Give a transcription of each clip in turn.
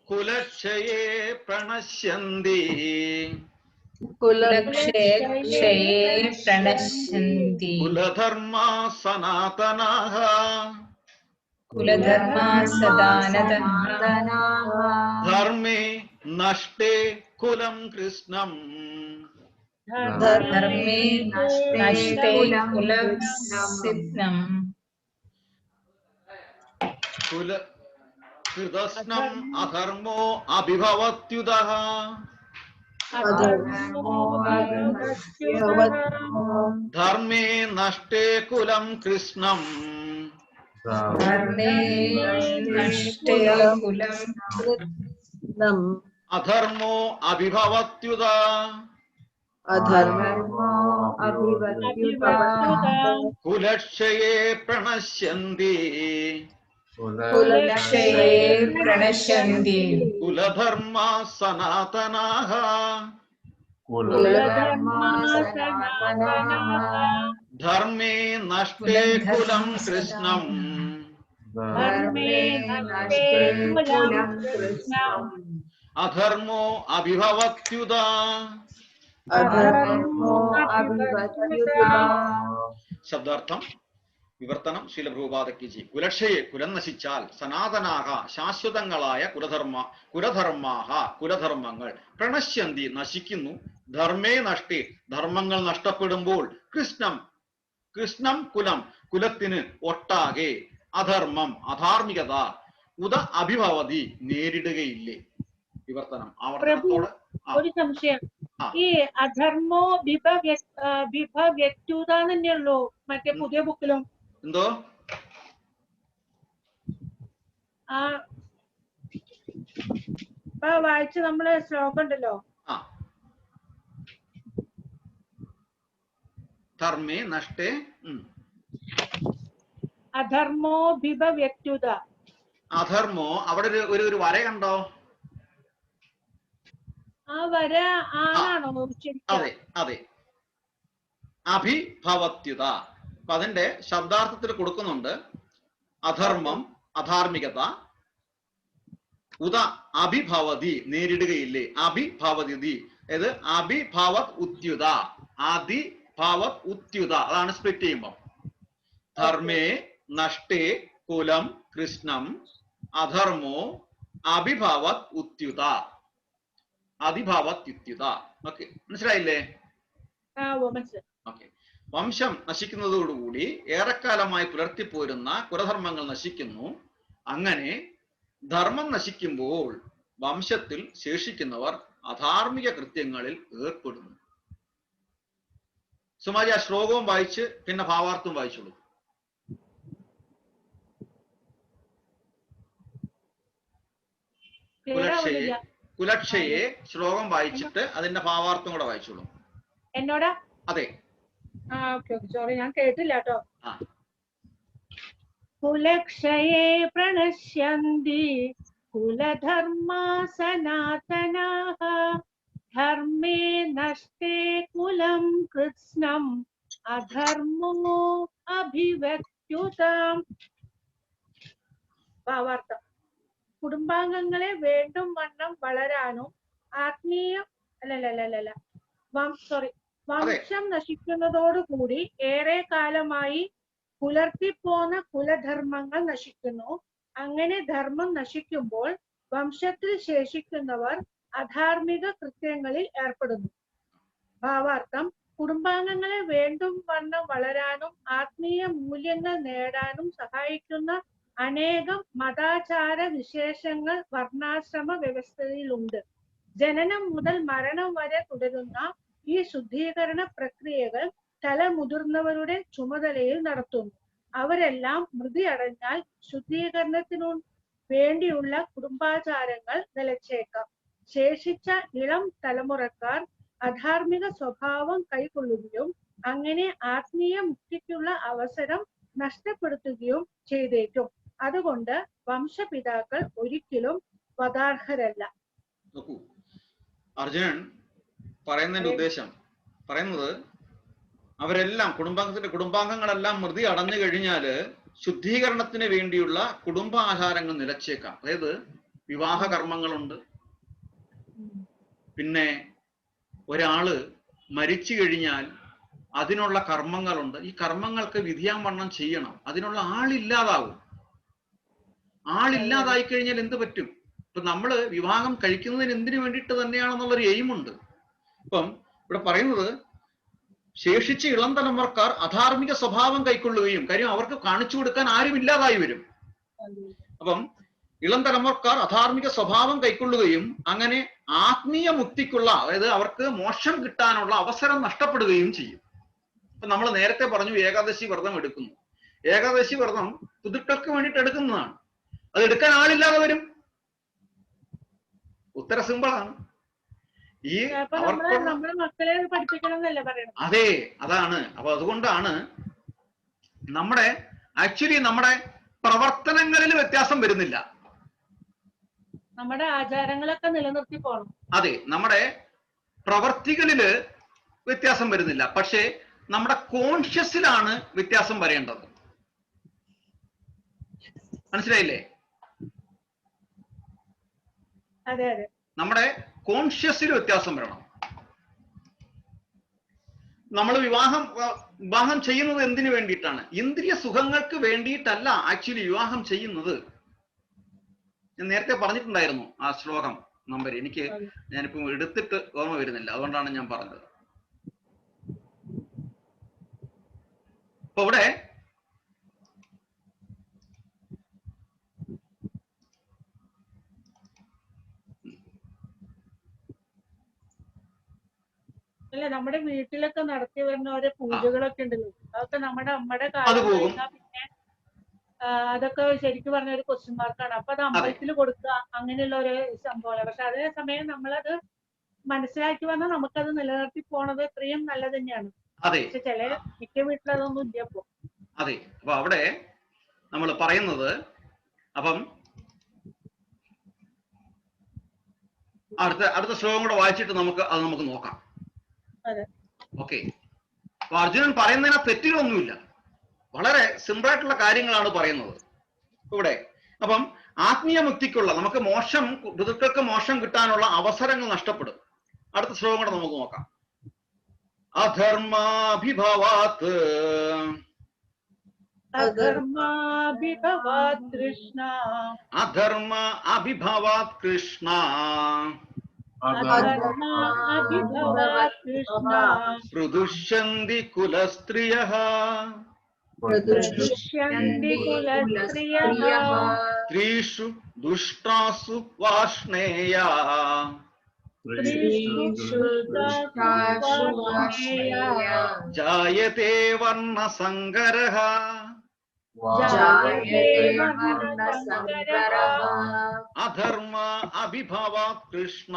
കുലക്ഷയേ പ്രണശ്യന്തി കുലധർമാ സനാതനാഃ ധർമ്മേ നഷ്ടേ കുലം കൃഷ്ണം കൃതസ്നം അധർമ്മോ അഭിഭവത്യുതഃ ധർമ്മേ നഷ്ടേ കുലം കൃഷ്ണം അധർമ്മോ അഭിഭവത്യുതഃ കുലക്ഷയേ പ്രണശ്യന്തി കുലധർമാ സനാതനാഃ ധർമ്മേ നഷ്ടേ കുലം കൃഷ്ണം അധർമ്മോ അഭിഭവത്യുതഃ ശബ്ദാർത്ഥം വിവർത്തനം ശ്രീല പ്രഭുപാദക്കി ജി. കുലക്ഷയെ കുലം നശിച്ചാൽ സനാതനാഹ ശാശ്വതങ്ങളായ കുലധർമാഹ കുലധർമ്മങ്ങൾ പ്രണശ്യന്തി നശിക്കുന്നു. ധർമ്മേ നഷ്ടേ ധർമ്മങ്ങൾ നഷ്ടപ്പെടുമ്പോൾ കൃഷ്ണം കുലം കുലത്തിന് ഒട്ടാകെ അധർമ്മം അധാർമികത ഉദ അഭിഭവതി നേരിടുകയില്ലേ. വിവർത്തനം ആവർത്തനത്തോടെ. ഒരു സംശയം, ഈ അധർമ്മോ വിഭവ്യക്തൂത തന്നെയുള്ളൂ മറ്റേ പുതിയ ബുക്കിലും? എന്തോ വായിച്ച നമ്മള് ശ്ലോകം ഉണ്ടല്ലോ, ധർമ്മേ നഷ്ടേ അധർമ്മോ വിഭവ്യക്തൂത. അധർമ്മോ അവിടെ ഒരു വര കണ്ടോ? ആ വര ആണാണോ? അതെ അതെ, അഭിഭവത്യുത. അപ്പൊ അതിന്റെ ശബ്ദാർത്ഥത്തിൽ കൊടുക്കുന്നുണ്ട് അധർമ്മം അധാർമികത ഉദ അഭിഭവതി നേരിടുകയില്ലേ. അഭിഭവതി ഏത് അഭിഭവത് ഉത്യുത ആദിഭവത് ഉത്യുത, അതാണ് സ്പ്ലിറ്റ് ചെയ്യുമ്പോ. ധർമ്മേ നഷ്ടേ കുലം കൃഷ്ണം അധർമ്മോ അഭിഭവത് ഉത്യുത അധിഭവത് ഉത്യുത. ഓക്കെ, മനസ്സിലായില്ലേ? ഓക്കെ. വംശം നശിക്കുന്നതോടുകൂടി ഏറെക്കാലമായി പുലർത്തിപ്പോരുന്ന കുലധർമ്മങ്ങൾ നശിക്കുന്നു. അങ്ങനെ ധർമ്മം നശിക്കുമ്പോൾ വംശത്തിൽ ശേഷിക്കുന്നവർ അധാർമിക കൃത്യങ്ങളിൽ ഏർപ്പെടുന്നു. സുമാരി ആ ശ്ലോകവും വായിച്ച് പിന്നെ ഭാവാർത്ഥവും വായിച്ചോളൂ. കുലക്ഷയെ ശ്ലോകം വായിച്ചിട്ട് അതിന്റെ ഭാവാർത്ഥം കൂടെ വായിച്ചോളൂ. എന്നോടാ? അതെ. സോറി, ഞാൻ കേട്ടില്ല കേട്ടോ. കുലക്ഷയേ പ്രണശ്യന്തി കുലധർമാ സനാതനാഃ ധർമ്മേ നഷ്ടേ കുലം കൃഷ്ണം അധർമ്മോ അഭിവക്തുതാം. ഭാവാർത്ഥം: കുടുംബാംഗങ്ങളെ വേണ്ടും വണ്ണം വളരാനും വംശം നശിക്കുന്നതോടുകൂടി ഏറെ കാലമായി പുലർത്തിപ്പോന്ന കുലധർമ്മങ്ങൾ നശിക്കുന്നു. അങ്ങനെ ധർമ്മം നശിക്കുമ്പോൾ വംശത്തിൽ ശേഷിക്കുന്നവർ അധാർമിക കൃത്യങ്ങളിൽ ഏർപ്പെടുന്നു. ഭാവാർത്ഥം: കുടുംബാംഗങ്ങളെ വേണ്ടും വണ്ണം വളരാനും ആത്മീയ മൂല്യങ്ങൾ നേടാനും സഹായിക്കുന്ന അനേകം മതാചാര വിശേഷങ്ങൾ വർണ്ണാശ്രമ വ്യവസ്ഥയിലുണ്ട്. ജനനം മുതൽ മരണം വരെ തുടരുന്ന ഈ ശുദ്ധീകരണ പ്രക്രിയകൾ തലമുതിർന്നവരുടെ ചുമതലയിൽ നടത്തുന്നു. അവരെല്ലാം മൃതി അടഞ്ഞാൽ ശുദ്ധീകരണത്തിനു വേണ്ടിയുള്ള കുടുംബാചാരങ്ങൾ നിലച്ചേക്കാം. ശേഷിച്ച ഇളം തലമുറക്കാർ അധാർമിക സ്വഭാവം കൈക്കൊള്ളുകയും അങ്ങനെ ആത്മീയ മുക്തിക്കുള്ള അവസരം നഷ്ടപ്പെടുത്തുകയും ചെയ്തേക്കും. അതുകൊണ്ട് വംശപിതാക്കൾ ഒരിക്കലും വധാർഹരല്ല. അർജുനൻ പറയുന്നതിന്റെ ഉദ്ദേശം പറയുന്നത്, അവരെല്ലാം കുടുംബാംഗങ്ങളെല്ലാം മൃതി അടഞ്ഞു കഴിഞ്ഞാല് ശുദ്ധീകരണത്തിന് വേണ്ടിയുള്ള കുടുംബാചാരങ്ങൾ നിലച്ചേക്കാം. അതായത് വിവാഹ കർമ്മങ്ങളുണ്ട്. പിന്നെ ഒരാള് മരിച്ചു കഴിഞ്ഞാൽ അതിനുള്ള കർമ്മങ്ങളുണ്ട്. ഈ കർമ്മങ്ങൾക്ക് വിധിയാവണ്ണം ചെയ്യണം. അതിനുള്ള ആളില്ലാതാവും. ആളില്ലാതായി കഴിഞ്ഞാൽ എന്ത് പറ്റും? ഇപ്പൊ നമ്മള് വിവാഹം കഴിക്കുന്നതിന് എന്തിനു വേണ്ടിയിട്ട് തന്നെയാണെന്നുള്ളൊരു എയിമുണ്ട്. ഇപ്പം ഇവിടെ പറയുന്നത് ശേഷിച്ച ഇളം തലമുറക്കാർ അധാർമിക സ്വഭാവം കൈക്കൊള്ളുകയും, കാര്യം അവർക്ക് കാണിച്ചു കൊടുക്കാൻ ആരും ഇല്ലാതായി വരും. അപ്പം ഇളം തലമുറക്കാർ അധാർമിക സ്വഭാവം കൈക്കൊള്ളുകയും അങ്ങനെ ആത്മീയ മുക്തിക്കുള്ള, അതായത് അവർക്ക് മോക്ഷം കിട്ടാനുള്ള അവസരം നഷ്ടപ്പെടുകയും ചെയ്യും. ഇപ്പൊ നമ്മൾ നേരത്തെ പറഞ്ഞു ഏകാദശി വ്രതം എടുക്കുന്നു. ഏകാദശി വ്രതം പുതുക്കൾക്ക് വേണ്ടിയിട്ട് എടുക്കുന്നതാണ്. അത് എടുക്കാൻ ആളില്ലാതെ വരും. ഉത്തര സിമ്പിളാണ്. ഈ മക്കളെ പഠിപ്പിക്കണം എന്നല്ലേ പറയുന്നത്? അതെ, അതാണ്. അപ്പൊ അതുകൊണ്ടാണ് നമ്മുടെ നമ്മുടെ പ്രവർത്തനങ്ങളിൽ വ്യത്യാസം വരുന്നില്ല. നമ്മുടെ ആചാരങ്ങളൊക്കെ നിലനിർത്തി പോകണം. അതെ, നമ്മുടെ പ്രവർത്തികളില് വ്യത്യാസം വരുന്നില്ല. പക്ഷേ നമ്മുടെ കോൺഷ്യസിലാണ് വ്യത്യാസം വരേണ്ടത്. മനസ്സിലായില്ലേ? അതെ അതെ, നമ്മുടെ കോൺഷ്യസിൽ വ്യത്യാസം വരണം. നമ്മൾ വിവാഹം ചെയ്യുന്നത് എന്തിനു വേണ്ടിയിട്ടാണ്? ഇന്ദ്രിയ സുഖങ്ങൾക്ക് വേണ്ടിയിട്ടല്ല ആക്ച്വലി വിവാഹം ചെയ്യുന്നത്. ഞാൻ നേരത്തെ പറഞ്ഞിട്ടുണ്ടായിരുന്നു ആ ശ്ലോകം നമ്പർ. ഞാനിപ്പം എടുത്തിട്ട് ഓർമ്മ വരുന്നില്ല, അതുകൊണ്ടാണ് ഞാൻ പറഞ്ഞത്. അപ്പൊ ഇവിടെ അല്ല, നമ്മുടെ വീട്ടിലൊക്കെ നടത്തി വരുന്ന ഓരോ പൂജകളൊക്കെ ഉണ്ടല്ലോ, അതൊക്കെ നമ്മുടെ കാലം കഴിഞ്ഞാൽ പിന്നെ അതൊക്കെ ശരിക്കും പറഞ്ഞ ഒരു ക്വസ്റ്റ്യൻ മാർക്കാണ്. അപ്പൊ അത് അമ്പലത്തിൽ കൊടുക്കുക, അങ്ങനെയുള്ള ഒരു സംഭവമാണ്. പക്ഷെ അതേ സമയം നമ്മളത് മനസ്സിലാക്കി വന്നാൽ നമുക്കത് നിലനിർത്തി പോണത് ഇത്രയും നല്ലത് തന്നെയാണ്. പക്ഷെ ചില മിക്ക വീട്ടിലതൊന്നും ഇല്ല ഇപ്പൊ. അതെ, അപ്പൊ അവിടെ നമ്മൾ പറയുന്നത്, അപ്പം അടുത്ത ശ്ലോകം കൂടെ വായിച്ചിട്ട് നമുക്ക് നോക്കാം. ഓക്കെ. അപ്പൊ അർജുനൻ പറയുന്നതിന് തെറ്റുകളൊന്നുമില്ല, വളരെ സിമ്പിൾ ആയിട്ടുള്ള കാര്യങ്ങളാണ് പറയുന്നത് ഇവിടെ. അപ്പം ആത്മീയ മുക്തിക്കുള്ള, നമുക്ക് ഋതുക്കൾക്ക് മോക്ഷം കിട്ടാനുള്ള അവസരങ്ങൾ നഷ്ടപ്പെടും. അടുത്ത ശ്ലോകം കൂടെ നമുക്ക് നോക്കാം. അധർമാഭിഭവാത് കൃഷ്ണ, അധർമ്മ അഭിഭവാത് കൃഷ്ണ, പ്രദുഷ്യന്തി കുലസ്ത്രിയഃ, സ്ത്രീഷു ദുഷ്ടാസു വാർഷ്ണേയാ, ജായതേ വർണ്ണസങ്കരഃ, അധർമ്മ അഭിഭവാത് കൃഷ്ണ,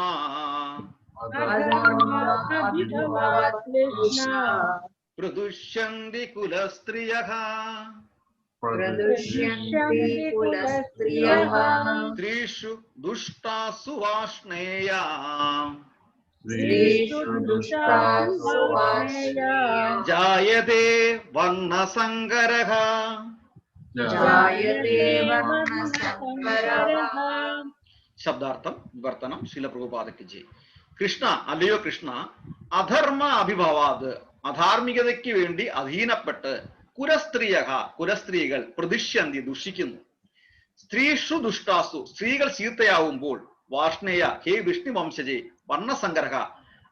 പ്രദുഷ്യന്തി കുലസ്ത്രിയഃ, സ്ത്രീഷു ദുഷ്ടാസു വാർഷ്ണേയാ, ജായതേ വർണ്ണസങ്കരഃ. ശബ്ദാർത്ഥം വിവർത്തനം ശ്രീല പ്രഭുപാദയ്ക്ക് ജയ്. കൃഷ്ണ, അല്ലയോ കൃഷ്ണ, അധർമ്മ അഭിഭവാത്, അധാർമികതയ്ക്ക് വേണ്ടി അധീനപ്പെട്ട്, കുലസ്ത്രീകൾ പ്രതിഷ്യന്തി ദുഷിക്കുന്നു, സ്ത്രീഷു ദുഷ്ടാസു സ്ത്രീകൾ ചീത്തയാവുമ്പോൾ, വാർഷ്ണേയ ഹേ വിഷ്ണു വംശജേ, വർണ്ണസംഗ്രഹ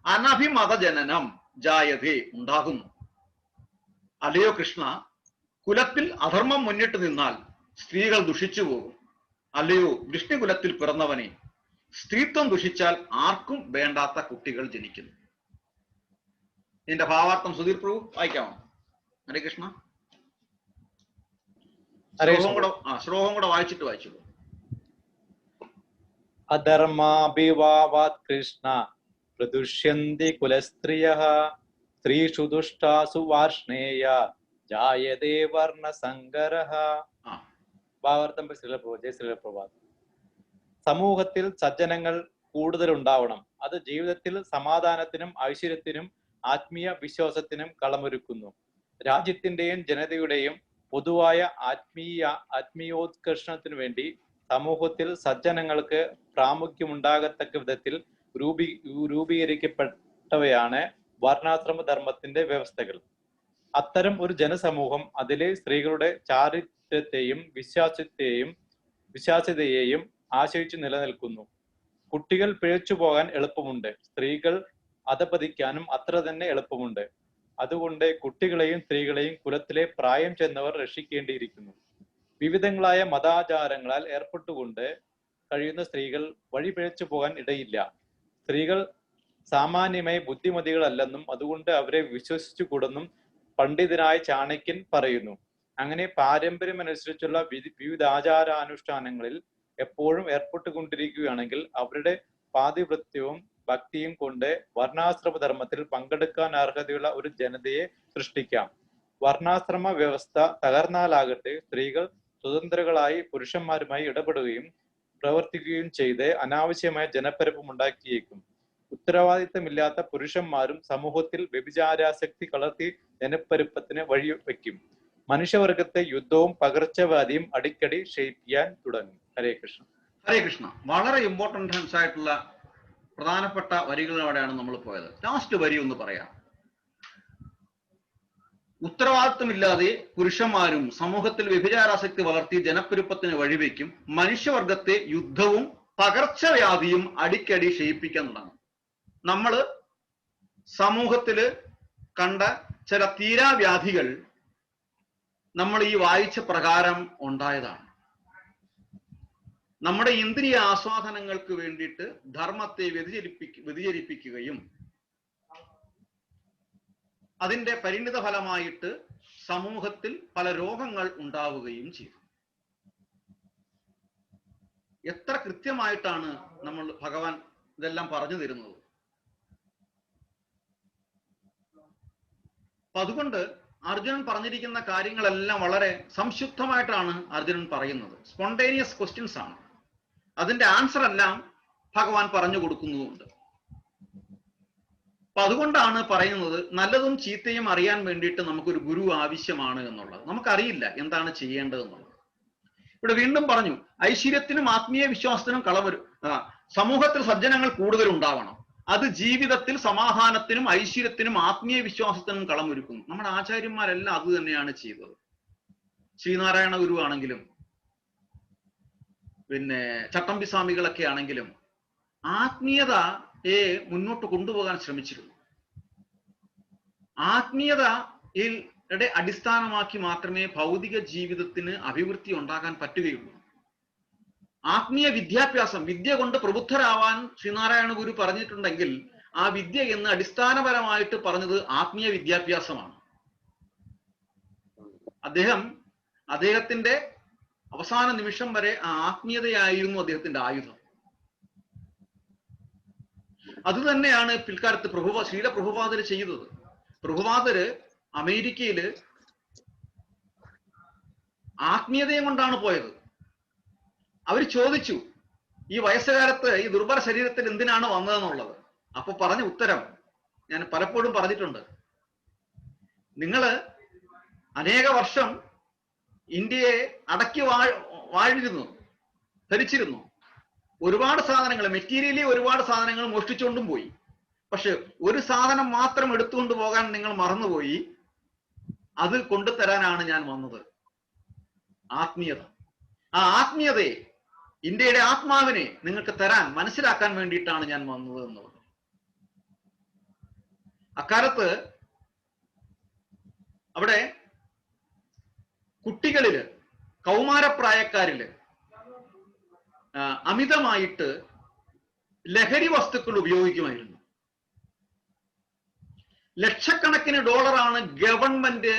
അനഭിമത ജനനം ജായതേ ഉണ്ടാകുന്നു. അല്ലയോ കൃഷ്ണ, കുലത്തിൽ അധർമ്മം മുന്നിട്ട് നിന്നാൽ സ്ത്രീകൾ ദുഷിച്ചു പോകും. അല്ലയോ വിഷ്ണുകുലത്തിൽ പിറന്നവനെ, സ്ത്രീത്വം ദുഷിച്ചാൽ ആർക്കും വേണ്ടാത്ത കുട്ടികൾ ജനിക്കുന്നു. ഇതിന്റെ ഭാവാർത്ഥം സുധീർ പ്രഭു വായിക്കാമോ? ഹരേ കൃഷ്ണ. ശ്ലോകം കൂടെ വായിച്ചിട്ട് വായിച്ചു. അധർമാഭിവാവാത് കൃഷ്ണ, പ്രദുഷ്യന്തി കുലസ്ത്രിയഃ, സ്ത്രീഷു ദുഷ്ടാസു വാർഷ്ണേയ, ജായതേ വർണ്ണസങ്കരഃ. ഭാവാർത്ഥം ശ്രീലപ്രഭാത്. സമൂഹത്തിൽ സജ്ജനങ്ങൾ കൂടുതലുണ്ടാവണം. അത് ജീവിതത്തിൽ സമാധാനത്തിനും ഐശ്വര്യത്തിനും ആത്മീയ വിശ്വാസത്തിനും കളമൊരുക്കുന്നു. രാജ്യത്തിന്റെയും ജനതയുടെയും പൊതുവായ ആത്മീയോത്കർഷണത്തിനു വേണ്ടി സമൂഹത്തിൽ സജ്ജനങ്ങൾക്ക് പ്രാമുഖ്യമുണ്ടാകത്തക്ക വിധത്തിൽ രൂപീകരിക്കപ്പെട്ടവയാണ് വർണ്ണാശ്രമ ധർമ്മത്തിന്റെ വ്യവസ്ഥകൾ. അത്തരം ഒരു ജനസമൂഹം അതിലെ സ്ത്രീകളുടെ ചാരിത്രത്തെയും വിശ്വാസ്യതയെയും ആശ്രയിച്ചു നിലനിൽക്കുന്നു. കുട്ടികൾ പിഴച്ചു പോകാൻ എളുപ്പമുണ്ട്, സ്ത്രീകൾ അധപതിക്കാനും അത്ര തന്നെ എളുപ്പമുണ്ട്. അതുകൊണ്ട് കുട്ടികളെയും സ്ത്രീകളെയും കുലത്തിലെ പ്രായം ചെന്നവർ രക്ഷിക്കേണ്ടിയിരിക്കുന്നു. വിവിധങ്ങളായ മതാചാരങ്ങളാൽ ഏർപ്പെട്ടുകൊണ്ട് കഴിയുന്ന സ്ത്രീകൾ വഴി പിഴച്ചു പോകാൻ ഇടയില്ല. സ്ത്രീകൾ സാമാന്യമായി ബുദ്ധിമതികളല്ലെന്നും അതുകൊണ്ട് അവരെ വിശ്വസിച്ചുകൂടെന്നും പണ്ഡിതനായ ചാണക്യൻ പറയുന്നു. അങ്ങനെ പാരമ്പര്യമനുസരിച്ചുള്ള വിവിധ ആചാരാനുഷ്ഠാനങ്ങളിൽ എപ്പോഴും ഏർപ്പെട്ടുകൊണ്ടിരിക്കുകയാണെങ്കിൽ അവരുടെ പാതിവൃത്യവും ഭക്തിയും കൊണ്ട് വർണ്ണാശ്രമ ധർമ്മത്തിൽ പങ്കെടുക്കാൻ അർഹതയുള്ള ഒരു ജനതയെ സൃഷ്ടിക്കാം. വർണ്ണാശ്രമ വ്യവസ്ഥ തകർന്നാലാകട്ടെ സ്ത്രീകൾ സ്വതന്ത്രകളായി പുരുഷന്മാരുമായി ഇടപെടുകയും പ്രവർത്തിക്കുകയും ചെയ്ത് അനാവശ്യമായ ജനപ്പരപ്പും ഉണ്ടാക്കിയേക്കും. ഉത്തരവാദിത്തമില്ലാത്ത പുരുഷന്മാരും സമൂഹത്തിൽ വ്യഭിചാരാസക്തി കളർത്തി ജനപ്പെരുപ്പത്തിന് വഴിവെക്കും. മനുഷ്യവർഗത്തെ യുദ്ധവും പകർച്ചവ്യാധിയും അടിക്കടി ക്ഷയിപ്പിക്കാൻ തുടങ്ങും. ഹരേ കൃഷ്ണ. ഹരേ കൃഷ്ണ. വളരെ ഇമ്പോർട്ടൻസ് ആയിട്ടുള്ള പ്രധാനപ്പെട്ട വരികളോടെയാണ് നമ്മൾ പോയത്. ലാസ്റ്റ് വരി ഒന്ന് പറയാം. ഉത്തരവാദിത്തമില്ലാതെ പുരുഷന്മാരും സമൂഹത്തിൽ വ്യഭിചാരാസക്തി വളർത്തി ജനപ്പെരുപ്പത്തിന് വഴിവെക്കും. മനുഷ്യവർഗത്തെ യുദ്ധവും പകർച്ചവ്യാധിയും അടിക്കടി ക്ഷയിപ്പിക്കാൻ തുടങ്ങും. നമ്മള് സമൂഹത്തില് കണ്ട ചില തീരാവ്യാധികൾ നമ്മൾ ഈ വായിച്ച പ്രകാരം ഉണ്ടായതാണ്. നമ്മുടെ ഇന്ദ്രിയ ആസ്വാദനങ്ങൾക്ക് വേണ്ടിയിട്ട് ധർമ്മത്തെ വ്യതിചരിപ്പിക്കുകയും അതിന്റെ പരിണിത ഫലമായിട്ട് സമൂഹത്തിൽ പല രോഗങ്ങൾ ഉണ്ടാവുകയും ചെയ്തു. എത്ര കൃത്യമായിട്ടാണ് ഭഗവാൻ ഇതെല്ലാം പറഞ്ഞു തരുന്നത്. അപ്പൊ അതുകൊണ്ട് അർജുനൻ പറഞ്ഞിരിക്കുന്ന കാര്യങ്ങളെല്ലാം വളരെ സംശുദ്ധമായിട്ടാണ് അർജുനൻ പറയുന്നത്. സ്പോണ്ടേനിയസ് ക്വസ്റ്റ്യൻസ് ആണ്. അതിന്റെ ആൻസർ എല്ലാം ഭഗവാൻ പറഞ്ഞു കൊടുക്കുന്നുമുണ്ട്. അപ്പൊ അതുകൊണ്ടാണ് പറയുന്നത് നല്ലതും ചീത്തയും അറിയാൻ വേണ്ടിയിട്ട് നമുക്കൊരു ഗുരു ആവശ്യമാണ് എന്നുള്ളത്. നമുക്കറിയില്ല എന്താണ് ചെയ്യേണ്ടതെന്നുള്ളത്. ഇവിടെ വീണ്ടും പറഞ്ഞു, ഐശ്വര്യത്തിനും ആത്മീയ വിശ്വാസത്തിനും സമൂഹത്തിൽ സജ്ജനങ്ങൾ കൂടുതൽ ഉണ്ടാവണം. അത് ജീവിതത്തിൽ സമാധാനത്തിനും ഐശ്വര്യത്തിനും ആത്മീയ വിശ്വാസത്തിനും കളമൊരുക്കുന്നു. നമ്മുടെ ആചാര്യന്മാരെല്ലാം അത് തന്നെയാണ് ചെയ്തത്. ശ്രീനാരായണ ഗുരു ആണെങ്കിലും പിന്നെ ചട്ടമ്പി സ്വാമികളൊക്കെ ആണെങ്കിലും ആത്മീയതയെ മുന്നോട്ട് കൊണ്ടുപോകാൻ ശ്രമിച്ചിരുന്നു. ആത്മീയതയുടെ അടിസ്ഥാനമാക്കി മാത്രമേ ഭൗതിക ജീവിതത്തിന് അഭിവൃദ്ധി ഉണ്ടാകാൻ പറ്റുകയുള്ളൂ. ആത്മീയ വിദ്യാഭ്യാസം, വിദ്യ കൊണ്ട് പ്രബുദ്ധരാവാൻ ശ്രീനാരായണ ഗുരു പറഞ്ഞിട്ടുണ്ടെങ്കിൽ ആ വിദ്യ എന്ന് അടിസ്ഥാനപരമായിട്ട് പറഞ്ഞത് ആത്മീയ വിദ്യാഭ്യാസമാണ്. അദ്ദേഹത്തിന്റെ അവസാന നിമിഷം വരെ ആ ആത്മീയതയായിരുന്നു അദ്ദേഹത്തിന്റെ ആയുധം. അത് തന്നെയാണ് പിൽക്കാലത്ത് ശ്രീല പ്രഭുപാദര് ചെയ്തത്. പ്രഭുപാദര് അമേരിക്കയില് ആത്മീയതയും കൊണ്ടാണ് പോയത്. അവർ ചോദിച്ചു, ഈ വയസ്സുകാലത്ത് ഈ ദുർബല ശരീരത്തിൽ എന്തിനാണ് വന്നതെന്നുള്ളത്. അപ്പൊ പറഞ്ഞ ഉത്തരം ഞാൻ പലപ്പോഴും പറഞ്ഞിട്ടുണ്ട്. നിങ്ങള് അനേക വർഷം ഇന്ത്യയെ അടക്കി ഭരിച്ചിരുന്നു. ഒരുപാട് സാധനങ്ങൾ, മെറ്റീരിയലി ഒരുപാട് സാധനങ്ങൾ മോഷ്ടിച്ചുകൊണ്ടും പോയി. പക്ഷെ ഒരു സാധനം മാത്രം എടുത്തുകൊണ്ട് പോകാൻ നിങ്ങൾ മറന്നുപോയി. അത് കൊണ്ടുതരാനാണ് ഞാൻ വന്നത്, ആത്മീയത. ആ ആത്മീയതയെ, ഇന്ത്യയുടെ ആത്മാവിനെ നിങ്ങൾക്ക് തരാൻ, മനസ്സിലാക്കാൻ വേണ്ടിയിട്ടാണ് ഞാൻ വന്നത് എന്നുള്ളത്. അക്കാലത്ത് അവിടെ കുട്ടികളില്, കൗമാരപ്രായക്കാരില് അമിതമായിട്ട് ലഹരി വസ്തുക്കൾ ഉപയോഗിക്കുമായിരുന്നു. ലക്ഷക്കണക്കിന് ഡോളറാണ് ഗവൺമെന്റ്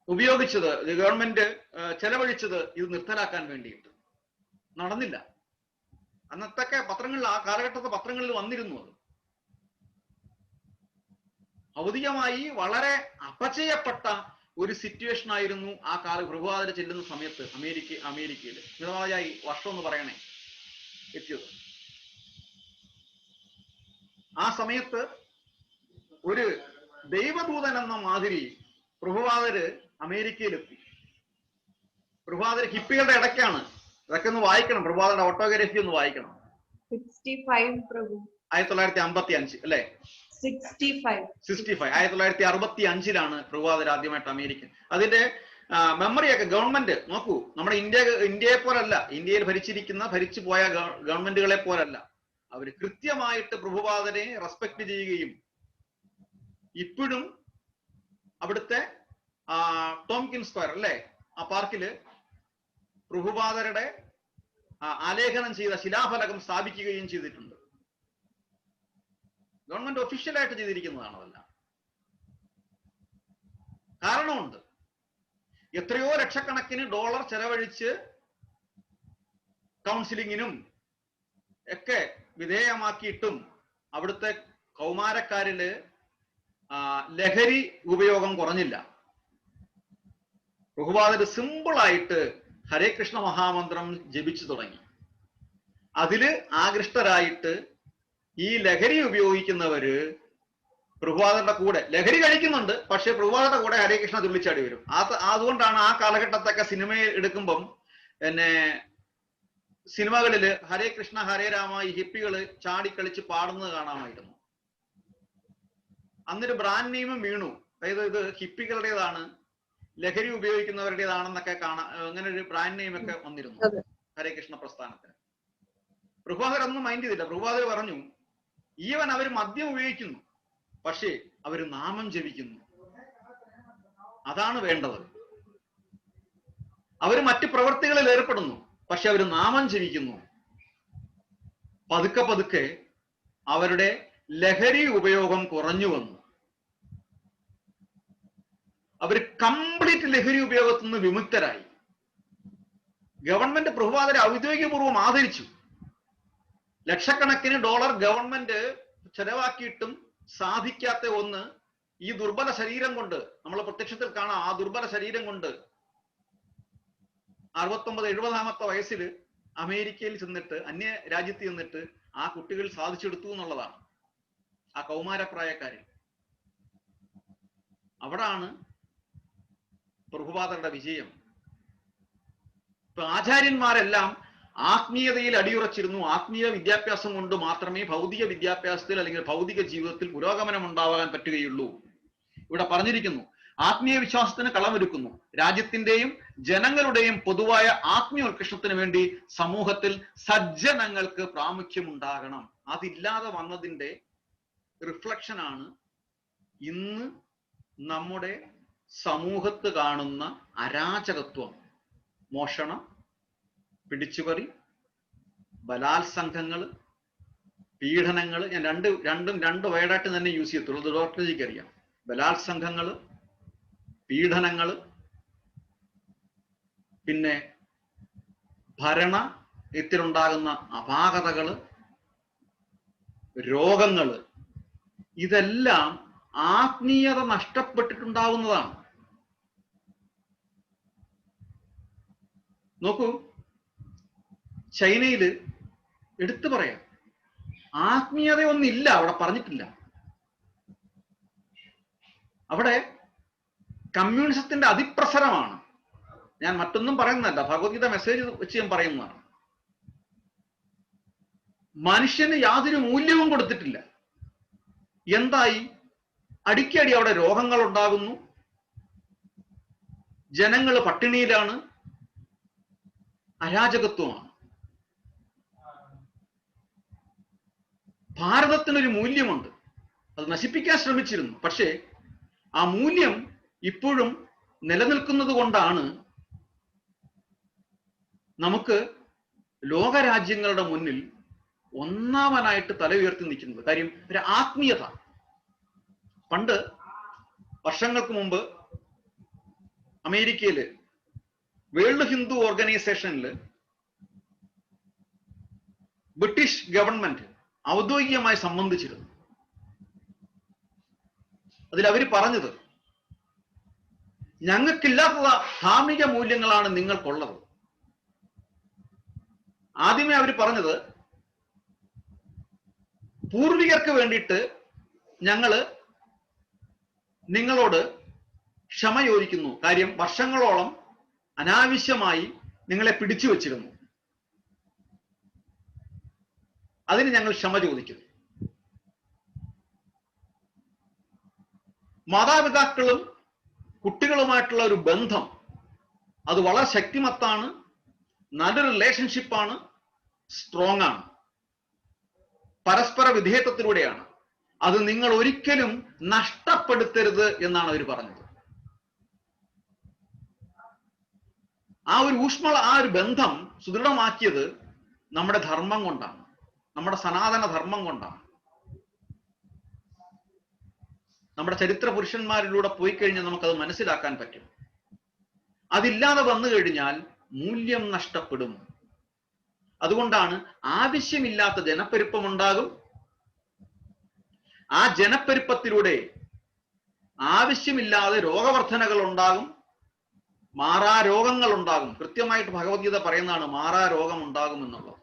ഉപയോഗിച്ചത്, ഗവൺമെന്റ് ചെലവഴിച്ചത് ഇത് നിർത്തലാക്കാൻ വേണ്ടിയിട്ട്. നടന്നില്ല. അന്നത്തെ പത്രങ്ങളിൽ, ആ കാലഘട്ടത്തെ പത്രങ്ങളിൽ വന്നിരുന്നു. അത് ഭൗതികമായി വളരെ അപചയപ്പെട്ട ഒരു സിറ്റുവേഷൻ ആയിരുന്നു ആ പ്രഭുപാദര് ചെല്ലുന്ന സമയത്ത് അമേരിക്കയിൽ. മിതമായായി വർഷം എന്ന് പറയണേ എത്തിയത്. ആ സമയത്ത് ഒരു ദൈവദൂതൻ എന്ന മാതിരി പ്രഭുപാദര് അമേരിക്കയിലെത്തി. പ്രഭാതര ഹിപ്പികളുടെ ഇടയ്ക്കാണ്. ഇതൊക്കെ ഒന്ന് വായിക്കണം, പ്രഭാതരുടെ ഓട്ടോഗ്രാഫി ഒന്ന് വായിക്കണം. 65 പ്രഭു. 1955 അല്ലെ? 65. 1965 പ്രഭാതർ ആദ്യമായിട്ട് അമേരിക്കൻ. അതിന്റെ മെമ്മറിയൊക്കെ ഗവൺമെന്റ് നോക്കൂ, നമ്മുടെ ഇന്ത്യയെ പോലല്ല, ഇന്ത്യയിൽ ഭരിച്ചു പോയ ഗവൺമെന്റുകളെ പോലല്ല. അവര് കൃത്യമായിട്ട് പ്രഭുപാദനെ റെസ്പെക്ട് ചെയ്യുകയും ഇപ്പോഴും അവിടുത്തെ ടോംകിൻ സ്ക്വയർ അല്ലെ, ആ പാർക്കില് പ്രഭുപാദരുടെ ആലേഖനം ചെയ്ത ശിലാഫലകം സ്ഥാപിക്കുകയും ചെയ്തിട്ടുണ്ട്. ഗവൺമെന്റ് ഒഫീഷ്യലായിട്ട് ചെയ്തിരിക്കുന്നതാണ് അതെല്ലാം. കാരണമുണ്ട്. എത്രയോ ലക്ഷക്കണക്കിന് ഡോളർ ചെലവഴിച്ച് കൗൺസിലിങ്ങിനും ഒക്കെ വിധേയമാക്കിയിട്ടും അവിടുത്തെ കൗമാരക്കാരില് ലഹരി ഉപയോഗം കുറഞ്ഞില്ല. പ്രഭുപാദര് സിമ്പിളായിട്ട് ഹരേ കൃഷ്ണ മഹാമന്ത്രം ജപിച്ചു തുടങ്ങി. അതില് ആകൃഷ്ടരായിട്ട് ഈ ലഹരി ഉപയോഗിക്കുന്നവര് പ്രഭുപാദരുടെ കൂടെ ലഹരി കഴിക്കുന്നുണ്ട്, പക്ഷെ പ്രഭുപാദരുടെ കൂടെ ഹരേ കൃഷ്ണ തുള്ളിച്ചാടി വരും. അതുകൊണ്ടാണ് ആ കാലഘട്ടത്തൊക്കെ സിനിമ എടുക്കുമ്പം പിന്നെ സിനിമകളില് ഹരേ കൃഷ്ണ ഹരേ രാമ ഈ ഹിപ്പികള് ചാടിക്കളിച്ച് പാടുന്നത് കാണാമായിരുന്നു. അന്നൊരു ബ്രാൻഡ് നെയിമും വീണു. അതായത് ഇത് ഹിപ്പികളുടേതാണ്, ലഹരി ഉപയോഗിക്കുന്നവരുടേതാണെന്നൊക്കെ അങ്ങനെ ഒരു ബ്രാൻഡ് നെയിം ഒക്കെ വന്നിരുന്നു ഹരേ കൃഷ്ണ പ്രസ്ഥാനത്തിന്. പ്രഭുപാദർ ഒന്നും മൈൻഡ് ചെയ്തില്ല. പ്രഭുപാദർ പറഞ്ഞു, ഈവൻ അവർ മദ്യം ഉപയോഗിക്കുന്നു, പക്ഷേ അവര് നാമം ജപിക്കുന്നു. അതാണ് വേണ്ടത്. അവര് മറ്റു പ്രവൃത്തികളിൽ ഏർപ്പെടുന്നു, പക്ഷെ അവര് നാമം ജപിക്കുന്നു. പതുക്കെ പതുക്കെ അവരുടെ ലഹരി ഉപയോഗം കുറഞ്ഞു വന്നു. അവർ കംപ്ലീറ്റ് ലഹരി ഉപയോഗത്തിൽ നിന്ന് വിമുക്തരായി. ഗവൺമെന്റ് പ്രഭുപാദരെ ഔദ്യോഗികപൂർവ്വം ആദരിച്ചു. ലക്ഷക്കണക്കിന് ഡോളർ ഗവൺമെന്റ് ചെലവാക്കിയിട്ടും സാധിക്കാത്ത ഒന്ന് ഈ ദുർബല ശരീരം കൊണ്ട്, നമ്മൾ പ്രത്യക്ഷത്തിൽ കാണാം, ആ ദുർബല ശരീരം കൊണ്ട് 69-70 വയസ്സിൽ അമേരിക്കയിൽ ചെന്നിട്ട്, അന്യ രാജ്യത്ത് ചെന്നിട്ട് ആ കുട്ടികൾ സാധിച്ചെടുത്തു എന്നുള്ളതാണ്. ആ കൗമാരപ്രായക്കാരിൽ അവിടാണ് പ്രഭുപാദരുടെ വിജയം. ഇപ്പൊ ആചാര്യന്മാരെല്ലാം ആത്മീയതയിൽ അടിയുറച്ചിരുന്നു. ആത്മീയ വിദ്യാഭ്യാസം കൊണ്ട് മാത്രമേ ഭൗതിക വിദ്യാഭ്യാസത്തിൽ അല്ലെങ്കിൽ ഭൗതിക ജീവിതത്തിൽ പുരോഗമനം ഉണ്ടാവാൻ പറ്റുകയുള്ളൂ. ഇവിടെ പറഞ്ഞിരിക്കുന്നു, ആത്മീയ വിശ്വാസത്തിന് കളമൊരുക്കുന്നു. രാജ്യത്തിന്റെയും ജനങ്ങളുടെയും പൊതുവായ ആത്മീയോത്കൃഷ്ടത്തിന് വേണ്ടി സമൂഹത്തിൽ സജ്ജനങ്ങൾക്ക് പ്രാമുഖ്യമുണ്ടാകണം. അതില്ലാതെ വന്നതിന്റെ റിഫ്ലക്ഷനാണ് ഇന്ന് നമ്മുടെ സമൂഹത്ത് കാണുന്ന അരാജകത്വം. മോഷണം, പിടിച്ചുപറി, ബലാത്സംഗങ്ങള്, പീഡനങ്ങള്. ഞാൻ രണ്ട് വേർഡായിട്ട് തന്നെ യൂസ് ചെയ്യത്തുള്ളൂ, അത് ഡോക്ടർജിക്ക് അറിയാം. ബലാത്സംഗങ്ങള്, പീഡനങ്ങള്, പിന്നെ ഭരണത്തിലുണ്ടാകുന്ന അപാകതകള്, രോഗങ്ങള്, ഇതെല്ലാം ആത്മീയത നഷ്ടപ്പെട്ടിട്ടുണ്ടാവുന്നതാണ്. നോക്കൂ, ചൈനയില് എടുത്തു പറയാം, ആത്മീയതയൊന്നില്ല, അവിടെ പറഞ്ഞിട്ടില്ല. അവിടെ കമ്മ്യൂണിസത്തിന്റെ അതിപ്രസരമാണ്. ഞാൻ മറ്റൊന്നും പറയുന്നതല്ല, ഭഗവത്ഗീത മെസ്സേജ് വെച്ച് ഞാൻ പറയുന്നതാണ്. മനുഷ്യന് യാതൊരു മൂല്യവും കൊടുത്തിട്ടില്ല. എന്തായി? അടിക്കടി അവിടെ രോഗങ്ങൾ ഉണ്ടാകുന്നു, ജനങ്ങൾ പട്ടിണിയിലാണ്, അരാജകത്വമാണ്. ഭാരതത്തിനൊരു മൂല്യമുണ്ട്, അത് നശിപ്പിക്കാൻ ശ്രമിച്ചിരുന്നു. പക്ഷേ ആ മൂല്യം ഇപ്പോഴും നിലനിൽക്കുന്നത് കൊണ്ടാണ് നമുക്ക് ലോകരാജ്യങ്ങളുടെ മുന്നിൽ ഒന്നാമനായിട്ട് തല ഉയർത്തി നിൽക്കുന്നത്. കാര്യം, ഒരു ആത്മീയത. പണ്ട് വർഷങ്ങൾക്ക് മുമ്പ് അമേരിക്കയില് വേൾഡ് ഹിന്ദു ഓർഗനൈസേഷനിൽ ബ്രിട്ടീഷ് ഗവൺമെന്റ് ഔദ്യോഗികമായി സംബന്ധിച്ചിരുന്നു. അതിൽ അവർ പറഞ്ഞത്, ഞങ്ങൾക്കില്ലാത്ത ധാർമ്മിക മൂല്യങ്ങളാണ് നിങ്ങൾക്കുള്ളത്. ആദ്യമേ അവർ പറഞ്ഞത്, പൂർവികർക്ക് വേണ്ടിയിട്ട് ഞങ്ങള് നിങ്ങളോട് ക്ഷമ ചോദിക്കുന്നു. കാര്യം, വർഷങ്ങളോളം അനാവശ്യമായി നിങ്ങളെ പിടിച്ചു വച്ചിരുന്നു. അതിന് ഞങ്ങൾ ക്ഷമ ചോദിക്കുന്നു. മാതാപിതാക്കളും കുട്ടികളുമായിട്ടുള്ള ഒരു ബന്ധം അത് വളരെ ശക്തിമത്താണ്, നല്ലൊരു റിലേഷൻഷിപ്പാണ്, സ്ട്രോങ് ആണ്, പരസ്പര വിധേയത്വത്തിലൂടെയാണ്. അത് നിങ്ങൾ ഒരിക്കലും നഷ്ടപ്പെടുത്തരുത് എന്നാണ് അവർ പറഞ്ഞത്. ആ ഒരു ബന്ധം സുദൃഢമാക്കിയത് നമ്മുടെ ധർമ്മം കൊണ്ടാണ്, നമ്മുടെ സനാതന ധർമ്മം കൊണ്ടാണ്. നമ്മുടെ ചരിത്ര പുരുഷന്മാരിലൂടെ പോയി കഴിഞ്ഞാൽ നമുക്കത് മനസ്സിലാക്കാൻ പറ്റും. അതില്ലാതെ വന്നു കഴിഞ്ഞാൽ മൂല്യം നഷ്ടപ്പെടും. അതുകൊണ്ടാണ് ആവശ്യമില്ലാത്ത ജനപ്പെരുപ്പം ഉണ്ടാകും. ആ ജനപ്പെരുപ്പത്തിലൂടെ ആവശ്യമില്ലാതെ രോഗവർദ്ധനകൾ ഉണ്ടാകും, മാറാരോഗങ്ങൾ ഉണ്ടാകും. കൃത്യമായിട്ട് ഭഗവത്ഗീത പറയുന്നതാണ് മാറാരോഗം ഉണ്ടാകും എന്നുള്ളത്.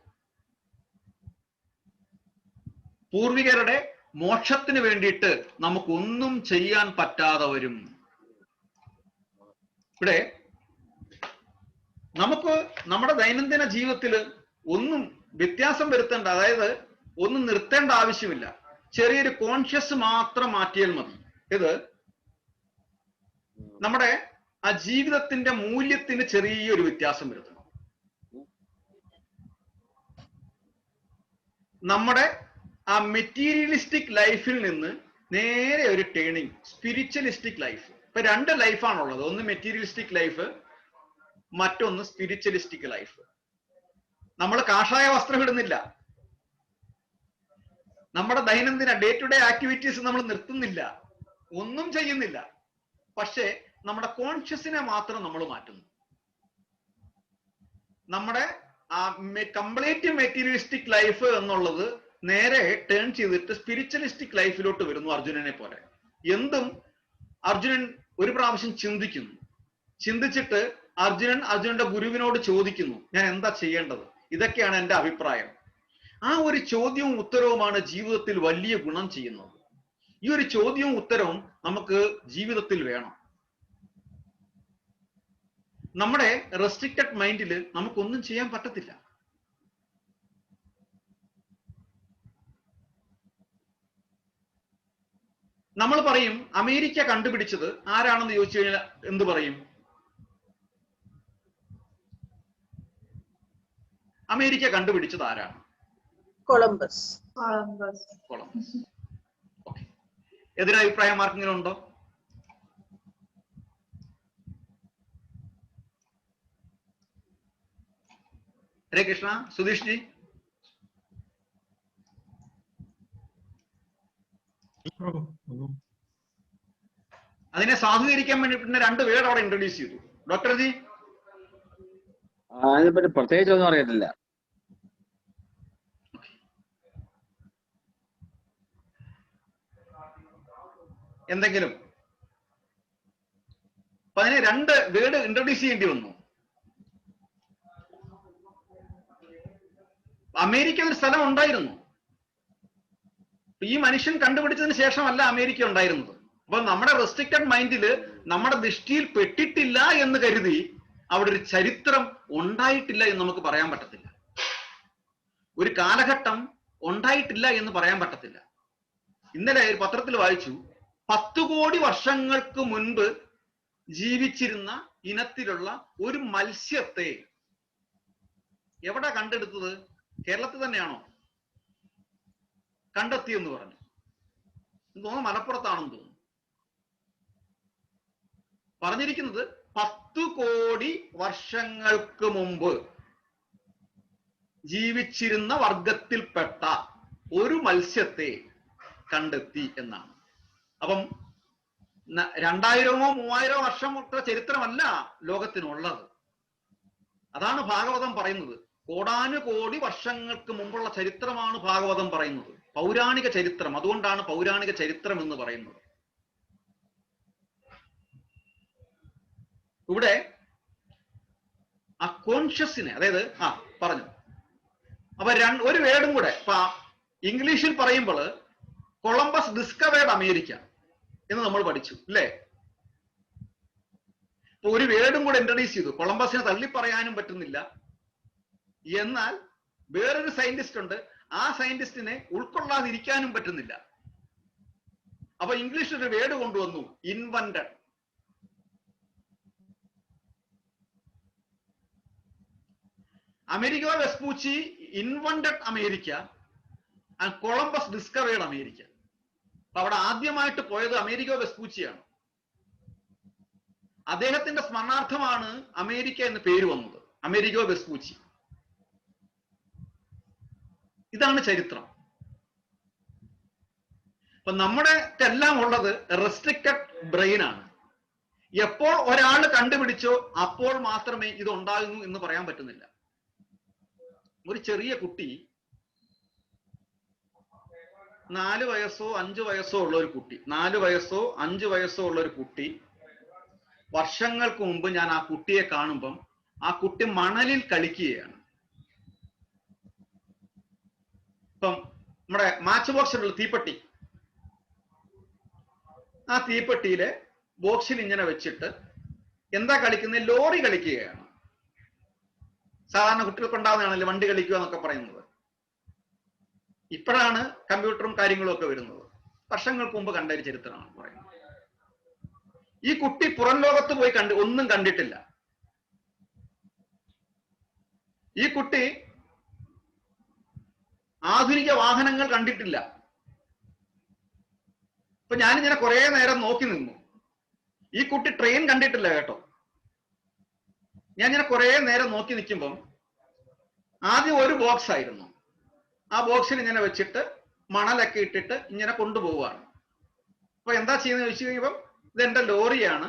പൂർവികരുടെ മോക്ഷത്തിന് വേണ്ടിയിട്ട് നമുക്കൊന്നും ചെയ്യാൻ പറ്റാതെ വരും. ഇവിടെ നമുക്ക് നമ്മുടെ ദൈനംദിന ജീവിതത്തിൽ ഒന്നും വ്യത്യാസം വരുത്തേണ്ട, അതായത് ഒന്നും നിർത്തേണ്ട ആവശ്യമില്ല. ചെറിയൊരു കോൺഷ്യസ് മാത്രം മാറ്റിയാൽ മതി. ഇത് നമ്മുടെ ആ ജീവിതത്തിന്റെ മൂല്യത്തിന് ചെറിയൊരു വ്യത്യാസം വരുത്തണം. നമ്മുടെ ആ മെറ്റീരിയലിസ്റ്റിക് ലൈഫിൽ നിന്ന് നേരെ ഒരു ടേണിങ് സ്പിരിച്വലിസ്റ്റിക് ലൈഫ്. ഇപ്പൊ രണ്ട് ലൈഫാണുള്ളത്, ഒന്ന് മെറ്റീരിയലിസ്റ്റിക് ലൈഫ്, മറ്റൊന്ന് സ്പിരിച്വലിസ്റ്റിക് ലൈഫ്. നമ്മൾ കാഷായ വസ്ത്രം ഇടുന്നില്ല, നമ്മുടെ ദൈനംദിന ഡേ ടു ഡേ ആക്ടിവിറ്റീസ് നമ്മൾ നിർത്തുന്നില്ല, ഒന്നും ചെയ്യുന്നില്ല. പക്ഷേ നമ്മുടെ കോൺഷ്യസിനെ മാത്രം നമ്മൾ മാറ്റുന്നു. നമ്മുടെ ആ കംപ്ലീറ്റ് മെറ്റീരിയലിസ്റ്റിക് ലൈഫ് എന്നുള്ളത് നേരെ ടേൺ ചെയ്തിട്ട് സ്പിരിച്വലിസ്റ്റിക് ലൈഫിലോട്ട് വരുന്നു. അർജുനനെ പോലെ എന്തും അർജുനൻ ഒരു പ്രാവശ്യം ചിന്തിക്കുന്നു. ചിന്തിച്ചിട്ട് അർജുനന്റെ ഗുരുവിനോട് ചോദിക്കുന്നു, ഞാൻ എന്താ ചെയ്യേണ്ടത്, ഇതൊക്കെയാണ് എൻ്റെ അഭിപ്രായം. ആ ഒരു ചോദ്യവും ഉത്തരവുമാണ് ജീവിതത്തിൽ വലിയ ഗുണം ചെയ്യുന്നത്. ഈ ഒരു ചോദ്യവും ഉത്തരവും നമുക്ക് ജീവിതത്തിൽ വേണം. നമ്മുടെ റെസ്ട്രിക്റ്റഡ് മൈൻഡിൽ നമുക്കൊന്നും ചെയ്യാൻ പറ്റത്തില്ല. നമ്മൾ പറയും അമേരിക്ക കണ്ടുപിടിച്ചത് ആരാണെന്ന് ചോദിച്ചു കഴിഞ്ഞാൽ എന്ത് പറയും? അമേരിക്ക കണ്ടുപിടിച്ചത് ആരാണ്? കൊളംബസ്. ഓക്കെ, എതിരഭിപ്രായം ആർക്കെങ്കിലും ഉണ്ടോ? ഹരേ കൃഷ്ണ. സുധീഷ് ജി, അതിനെ സാധൂകരിക്കാൻ വേണ്ടി പിന്നെ രണ്ട് വേർഡ് അവിടെ ഇൻട്രൊഡ്യൂസ് ചെയ്തു. ഡോക്ടർ ജി, അതിനെപ്പറ്റി പ്രത്യേകിച്ചൊന്നും അറിയത്തില്ല. എന്തെങ്കിലും അപ്പൊ അതിനെ രണ്ട് വേർഡ് ഇൻട്രൊഡ്യൂസ് ചെയ്യേണ്ടി വന്നു. അമേരിക്ക ഒരു സ്ഥലം ഉണ്ടായിരുന്നു. ഈ മനുഷ്യൻ കണ്ടുപിടിച്ചതിന് ശേഷമല്ല അമേരിക്ക ഉണ്ടായിരുന്നത്. അപ്പൊ നമ്മുടെ റെസ്ട്രിക്റ്റഡ് മൈൻഡിൽ നമ്മുടെ ദൃഷ്ടിയിൽ പെട്ടിട്ടില്ല എന്ന് കരുതി അവിടെ ഒരു ചരിത്രം ഉണ്ടായിട്ടില്ല എന്ന് നമുക്ക് പറയാൻ പറ്റത്തില്ല. ഒരു കാലഘട്ടം ഉണ്ടായിട്ടില്ല എന്ന് പറയാൻ പറ്റത്തില്ല. ഇന്നലെ ഒരു പത്രത്തിൽ വായിച്ചു, 10 കോടി വർഷങ്ങൾക്ക് മുൻപ് ജീവിച്ചിരുന്ന ഇനത്തിലുള്ള ഒരു മത്സ്യത്തെ എവിടെ കണ്ടെടുത്തത്? കേരളത്തിൽ തന്നെയാണോ കണ്ടെത്തിയെന്ന് പറഞ്ഞു. തോന്നുന്നു മലപ്പുറത്താണെന്ന് തോന്നുന്നു. പറഞ്ഞിരിക്കുന്നത് 10 കോടി വർഷങ്ങൾക്ക് മുമ്പ് ജീവിച്ചിരുന്ന വർഗത്തിൽപ്പെട്ട ഒരു മത്സ്യത്തെ കണ്ടെത്തി എന്നാണ്. അപ്പം 2000-ഓ 3000-ഓ വർഷമൊക്കെ ചരിത്രമല്ല ലോകത്തിനുള്ളത്. അതാണ് ഭാഗവതം പറയുന്നത്. കോടാനുകോടി വർഷങ്ങൾക്ക് മുമ്പുള്ള ചരിത്രമാണ് ഭാഗവതം പറയുന്നത്, പൗരാണിക ചരിത്രം. അതുകൊണ്ടാണ് പൗരാണിക ചരിത്രം എന്ന് പറയുന്നത്. ഇവിടെ ആ കോൺഷ്യസിനെ, അതായത് പറഞ്ഞു. അപ്പൊ ഒരു വേർഡും കൂടെ ഇപ്പൊ ഇംഗ്ലീഷിൽ പറയുമ്പോൾ കൊളംബസ് ഡിസ്കവേർഡ് അമേരിക്ക എന്ന് നമ്മൾ പഠിച്ചു അല്ലേ? ഒരു വേർഡും കൂടെ ഇൻട്രൊഡ്യൂസ് ചെയ്തു. കൊളംബസിനെ തള്ളി പറയാനും പറ്റുന്നില്ല. എന്നാൽ വേറൊരു സയന്റിസ്റ്റ് ഉണ്ട്, ആ സയന്റിസ്റ്റിനെ ഉൾക്കൊള്ളാതിരിക്കാനും പറ്റുന്നില്ല. അപ്പൊ ഇംഗ്ലീഷിൽ ഒരു വേർഡ് കൊണ്ടുവന്നു, invented. Amerigo Vespucci invented America and Columbus discovered America. അപ്പൊ അവിടെ ആദ്യമായിട്ട് പോയത് അമേരിക്കോ വെസ്പൂച്ചിയാണ്. അദ്ദേഹത്തിന്റെ സ്മരണാർത്ഥമാണ് അമേരിക്ക എന്ന് പേര് വന്നത്, അമേരിക്കോ വെസ്പൂച്ചി. ഇതാണ് ചരിത്രം. അപ്പൊ നമ്മുടെ എല്ലാം ഉള്ളത് റെസ്ട്രിക്റ്റഡ് ബ്രെയിൻ ആണ്. എപ്പോൾ ഒരാൾ കണ്ടുപിടിച്ചോ അപ്പോൾ മാത്രമേ ഇത് ഉണ്ടാകുന്നു എന്ന് പറയാൻ പറ്റുന്നില്ല. ഒരു ചെറിയ കുട്ടി, 4 വയസ്സോ 5 വയസ്സോ ഉള്ള ഒരു കുട്ടി, 4 വയസ്സോ 5 വയസ്സോ ഉള്ള ഒരു കുട്ടി, വർഷങ്ങൾക്ക് മുമ്പ് ഞാൻ ആ കുട്ടിയെ കാണുമ്പം ആ കുട്ടി മണലിൽ കളിക്കുകയാണ്. ഇപ്പം നമ്മുടെ മാച്ച് ബോക്സിലുള്ള തീപ്പെട്ടി, ആ തീപ്പെട്ടിയിലെ ബോക്സിൽ ഇങ്ങനെ വെച്ചിട്ട് എന്താ കളിക്കുന്നത്? ലോറി കളിക്കുകയാണ്. സാധാരണ കുട്ടികൾക്ക് ഉണ്ടാകുന്നതാണല്ലോ വണ്ടി കളിക്കുക എന്നൊക്കെ പറയുന്നത്. ഇപ്പോഴാണ് കമ്പ്യൂട്ടറും കാര്യങ്ങളും ഒക്കെ വരുന്നത്. വർഷങ്ങൾക്ക് മുമ്പ് കണ്ട ഒരു ചരിത്രമാണ് പറയുന്നത്. ഈ കുട്ടി പുറം ലോകത്ത് പോയി ഒന്നും കണ്ടിട്ടില്ല. ഈ കുട്ടി ആധുനിക വാഹനങ്ങൾ കണ്ടിട്ടില്ല. ഇപ്പൊ ഞാനിങ്ങനെ കുറെ നേരം നോക്കി നിന്നു. ഈ കുട്ടി ട്രെയിൻ കണ്ടിട്ടില്ല കേട്ടോ. ഞാൻ ഇങ്ങനെ കുറെ നേരം നോക്കി നിൽക്കുമ്പം ആദ്യം ഒരു ബോക്സ് ആയിരുന്നു. ആ ബോക്സിൽ ഇങ്ങനെ വെച്ചിട്ട് മണലൊക്കെ ഇട്ടിട്ട് ഇങ്ങനെ കൊണ്ടുപോവുകയാണ്. അപ്പൊ എന്താ ചെയ്യുന്നത് ചോദിച്ചു കഴിയുമ്പം ഇതെന്റെ ലോറിയാണ്,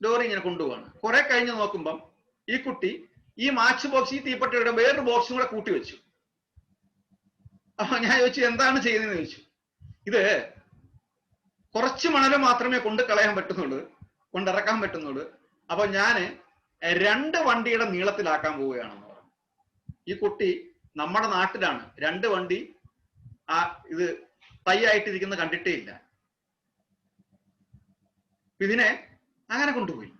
ലോറി ഇങ്ങനെ കൊണ്ടുപോവാണ്. കുറെ കഴിഞ്ഞ് നോക്കുമ്പം ഈ കുട്ടി ഈ മാച്ച് ബോക്സ്, ഈ തീപ്പെട്ടിയുടെ വേറൊരു ബോക്സും കൂടെ കൂട്ടി വെച്ചു. അപ്പൊ ഞാൻ ചോദിച്ചു എന്താണ് ചെയ്യുന്നതെന്ന് ചോദിച്ചു. ഇത് കുറച്ച് മണല് മാത്രമേ കൊണ്ട് കളയാൻ പറ്റുന്നുള്ളൂ, കൊണ്ടിറക്കാൻ പറ്റുന്നുള്ളൂ. അപ്പൊ ഞാന് 2 വണ്ടിയുടെ നീളത്തിലാക്കാൻ പോവുകയാണെന്ന് പറഞ്ഞു. ഈ കുട്ടി നമ്മുടെ നാട്ടിലാണ് 2 വണ്ടി ഇത് തൈയായിട്ടിരിക്കുന്നത് കണ്ടിട്ടേ ഇല്ല. ഇതിനെ അങ്ങനെ കൊണ്ടുപോയി.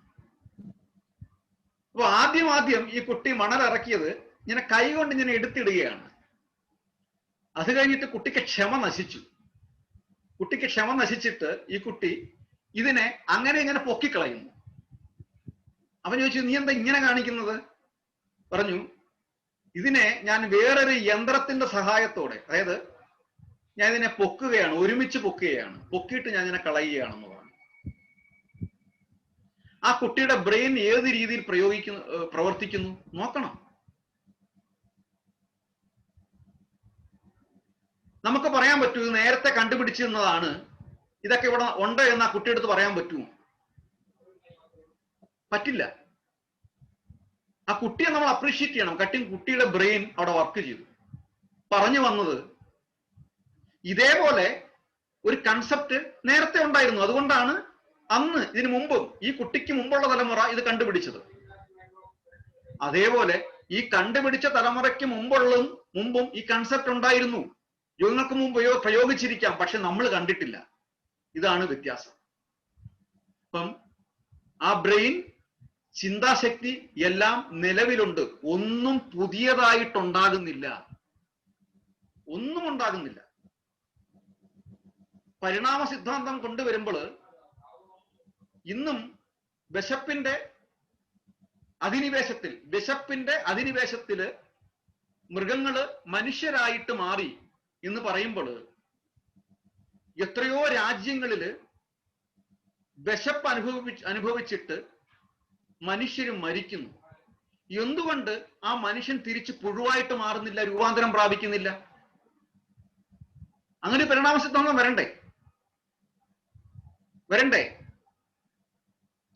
അപ്പൊ ആദ്യം ഈ കുട്ടി മണലിറക്കിയത് ഇങ്ങനെ കൈ കൊണ്ട് ഇങ്ങനെ എടുത്തിടുകയാണ്. അത് കഴിഞ്ഞിട്ട് കുട്ടിക്ക് ക്ഷമ നശിച്ചു. കുട്ടിക്ക് ക്ഷമ നശിച്ചിട്ട് ഈ കുട്ടി ഇതിനെ അങ്ങനെ ഇങ്ങനെ പൊക്കിക്കളയുന്നു. അവൻ ചോദിച്ചു, നീ എന്താ ഇങ്ങനെ കാണിക്കുന്നത്? പറഞ്ഞു, ഇതിനെ ഞാൻ വേറൊരു യന്ത്രത്തിന്റെ സഹായത്തോടെ, അതായത് ഞാൻ ഇതിനെ പൊക്കുകയാണ്, ഒരുമിച്ച് പൊക്കുകയാണ്, പൊക്കിയിട്ട് ഞാൻ ഇതിനെ കളയുകയാണെന്ന് പറഞ്ഞു. ആ കുട്ടിയുടെ ബ്രെയിൻ ഏത് രീതിയിൽ പ്രവർത്തിക്കുന്നു നോക്കണം. നമുക്ക് പറയാൻ പറ്റൂ ഇത് നേരത്തെ കണ്ടുപിടിച്ചിരുന്നതാണ്, ഇതൊക്കെ ഇവിടെ ഉണ്ട് എന്ന് ആ കുട്ടിയെടുത്ത് പറയാൻ പറ്റുമോ? പറ്റില്ല. ആ കുട്ടിയെ നമ്മൾ അപ്രീഷിയേറ്റ് ചെയ്യണം. കുട്ടിയുടെ ബ്രെയിൻ അവിടെ വർക്ക് ചെയ്തു. പറഞ്ഞു വന്നത് ഇതേപോലെ ഒരു കൺസെപ്റ്റ് നേരത്തെ ഉണ്ടായിരുന്നു. അതുകൊണ്ടാണ് അന്ന് ഇതിനു മുമ്പും ഈ കുട്ടിക്ക് മുമ്പുള്ള തലമുറ ഇത് കണ്ടുപിടിച്ചത്. അതേപോലെ ഈ കണ്ടുപിടിച്ച തലമുറയ്ക്ക് മുമ്പും ഈ കൺസെപ്റ്റ് ഉണ്ടായിരുന്നു. യുഗങ്ങൾക്ക് മുമ്പ് പ്രയോഗിച്ചിരിക്കാം, പക്ഷെ നമ്മൾ കണ്ടിട്ടില്ല. ഇതാണ് വ്യത്യാസം. അപ്പം ആ ബ്രെയിൻ, ചിന്താശക്തി എല്ലാം നിലവിലുണ്ട്. ഒന്നും പുതിയതായിട്ടുണ്ടാകുന്നില്ല, ഒന്നും ഉണ്ടാകുന്നില്ല. പരിണാമ സിദ്ധാന്തം കൊണ്ടുവരുമ്പോൾ ഇന്നും വിശപ്പിന്റെ അധിനിവേശത്തില് മൃഗങ്ങള് മനുഷ്യരായിട്ട് മാറി എന്ന് പറയുമ്പോൾ എത്രയോ രാജ്യങ്ങളില് വിശപ്പ് അനുഭവിച്ചിട്ട് മനുഷ്യര് മരിക്കുന്നു. എന്തുകൊണ്ട് ആ മനുഷ്യൻ തിരിച്ച് പുഴുവായിട്ട് മാറുന്നില്ല, രൂപാന്തരം പ്രാപിക്കുന്നില്ല? അങ്ങനെ പരിണാമ സിദ്ധാന്തം വരണ്ടേ?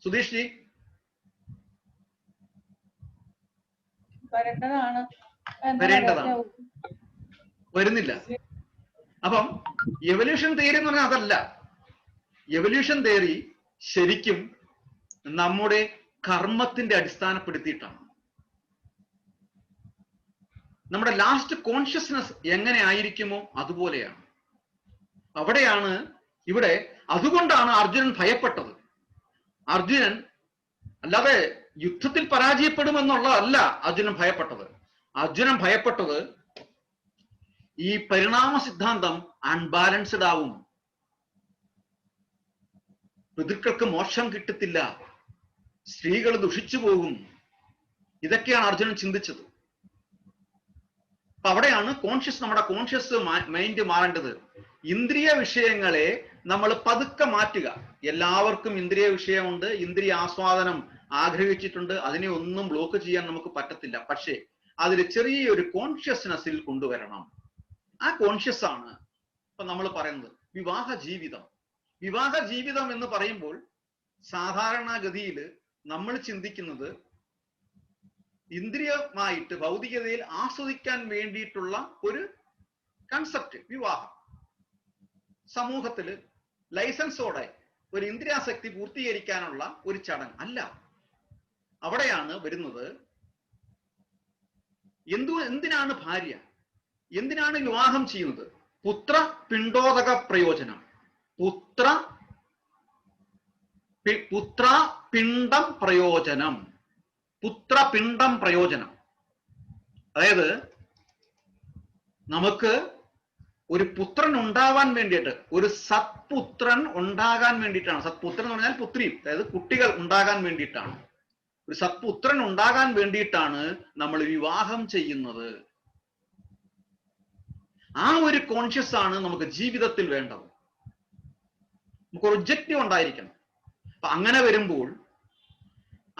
സുധീഷ് ജി, വരേണ്ടതാണ്, വരുന്നില്ല. അപ്പം എവല്യൂഷൻ തിയറി എന്ന് പറഞ്ഞാൽ അതല്ല. എവല്യൂഷൻ തിയറി ശരിക്കും നമ്മുടെ കർമ്മത്തിന്റെ അടിസ്ഥാനപ്പെടുത്തിയിട്ടാണ്. നമ്മുടെ ലാസ്റ്റ് കോൺഷ്യസ്നസ് എങ്ങനെ ആയിരിക്കുമോ അതുപോലെയാണ്. അവിടെയാണ് ഇവിടെ, അതുകൊണ്ടാണ് അർജുനൻ ഭയപ്പെട്ടത്. അർജുനൻ അല്ലാതെ യുദ്ധത്തിൽ പരാജയപ്പെടുമെന്നുള്ളതല്ല അർജുനൻ ഭയപ്പെട്ടത്. അർജുനൻ ഭയപ്പെട്ടത് ഈ പരിണാമ സിദ്ധാന്തം അൺബാലൻസ്ഡ് ആവും, പിതൃക്കൾക്ക് മോക്ഷം കിട്ടത്തില്ല, സ്ത്രീകൾ ദുഷിച്ചു പോകും. ഇതൊക്കെയാണ് അർജുനൻ ചിന്തിച്ചത്. അപ്പൊ അവിടെയാണ് നമ്മുടെ കോൺഷ്യസ് മൈൻഡ് മാറേണ്ടത്. ഇന്ദ്രിയ വിഷയങ്ങളെ നമ്മൾ പതുക്കെ മാറ്റുക. എല്ലാവർക്കും ഇന്ദ്രിയ വിഷയമുണ്ട്, ഇന്ദ്രിയ ആസ്വാദനം ആഗ്രഹിച്ചിട്ടുണ്ട്, അതിനെ ഒന്നും ബ്ലോക്ക് ചെയ്യാൻ നമുക്ക് പറ്റത്തില്ല. പക്ഷേ അതിൽ ചെറിയൊരു കോൺഷ്യസ്നെസ്സിൽ കൊണ്ടുവരണം. ആ കോൺഷ്യസ് ആണ് ഇപ്പൊ നമ്മൾ പറയുന്നത് വിവാഹ ജീവിതം. വിവാഹ ജീവിതം എന്ന് പറയുമ്പോൾ സാധാരണഗതിയിൽ നമ്മൾ ചിന്തിക്കുന്നത് ഇന്ദ്രിയമായിട്ട് ഭൗതികതയിൽ ആസ്വദിക്കാൻ വേണ്ടിയിട്ടുള്ള ഒരു കൺസെപ്റ്റ് വിവാഹം. സമൂഹത്തില് ലൈസൻസോടെ ഒരു ഇന്ദ്രിയാസക്തി പൂർത്തീകരിക്കാനുള്ള ഒരു ചടങ്ങ് അല്ല. അവിടെയാണ് വരുന്നത് എന്തിനാണ് ഭാര്യ, എന്തിനാണ് വിവാഹം ചെയ്യുന്നത്? പുത്ര പിണ്ടോദക പ്രയോജനം, പുത്രപിണ്ഡം പ്രയോജനം, പുത്രപിണ്ഡം പ്രയോജനം. അതായത് നമുക്ക് ഒരു പുത്രൻ ഉണ്ടാവാൻ വേണ്ടിയിട്ട്, ഒരു സത്പുത്രൻ ഉണ്ടാകാൻ വേണ്ടിയിട്ടാണ്. സത്പുത്രൻ എന്ന് പറഞ്ഞാൽ പുത്രി, അതായത് കുട്ടികൾ ഉണ്ടാകാൻ വേണ്ടിയിട്ടാണ്. ഒരു സത്പുത്രൻ ഉണ്ടാകാൻ വേണ്ടിയിട്ടാണ് നമ്മൾ വിവാഹം ചെയ്യുന്നത്. ആ ഒരു കോൺഷ്യസ് ആണ് നമുക്ക് ജീവിതത്തിൽ വേണ്ടത്. നമുക്ക് ഒരു ഒബ്ജക്റ്റീവ് ഉണ്ടായിരിക്കണം. അപ്പൊ അങ്ങനെ വരുമ്പോൾ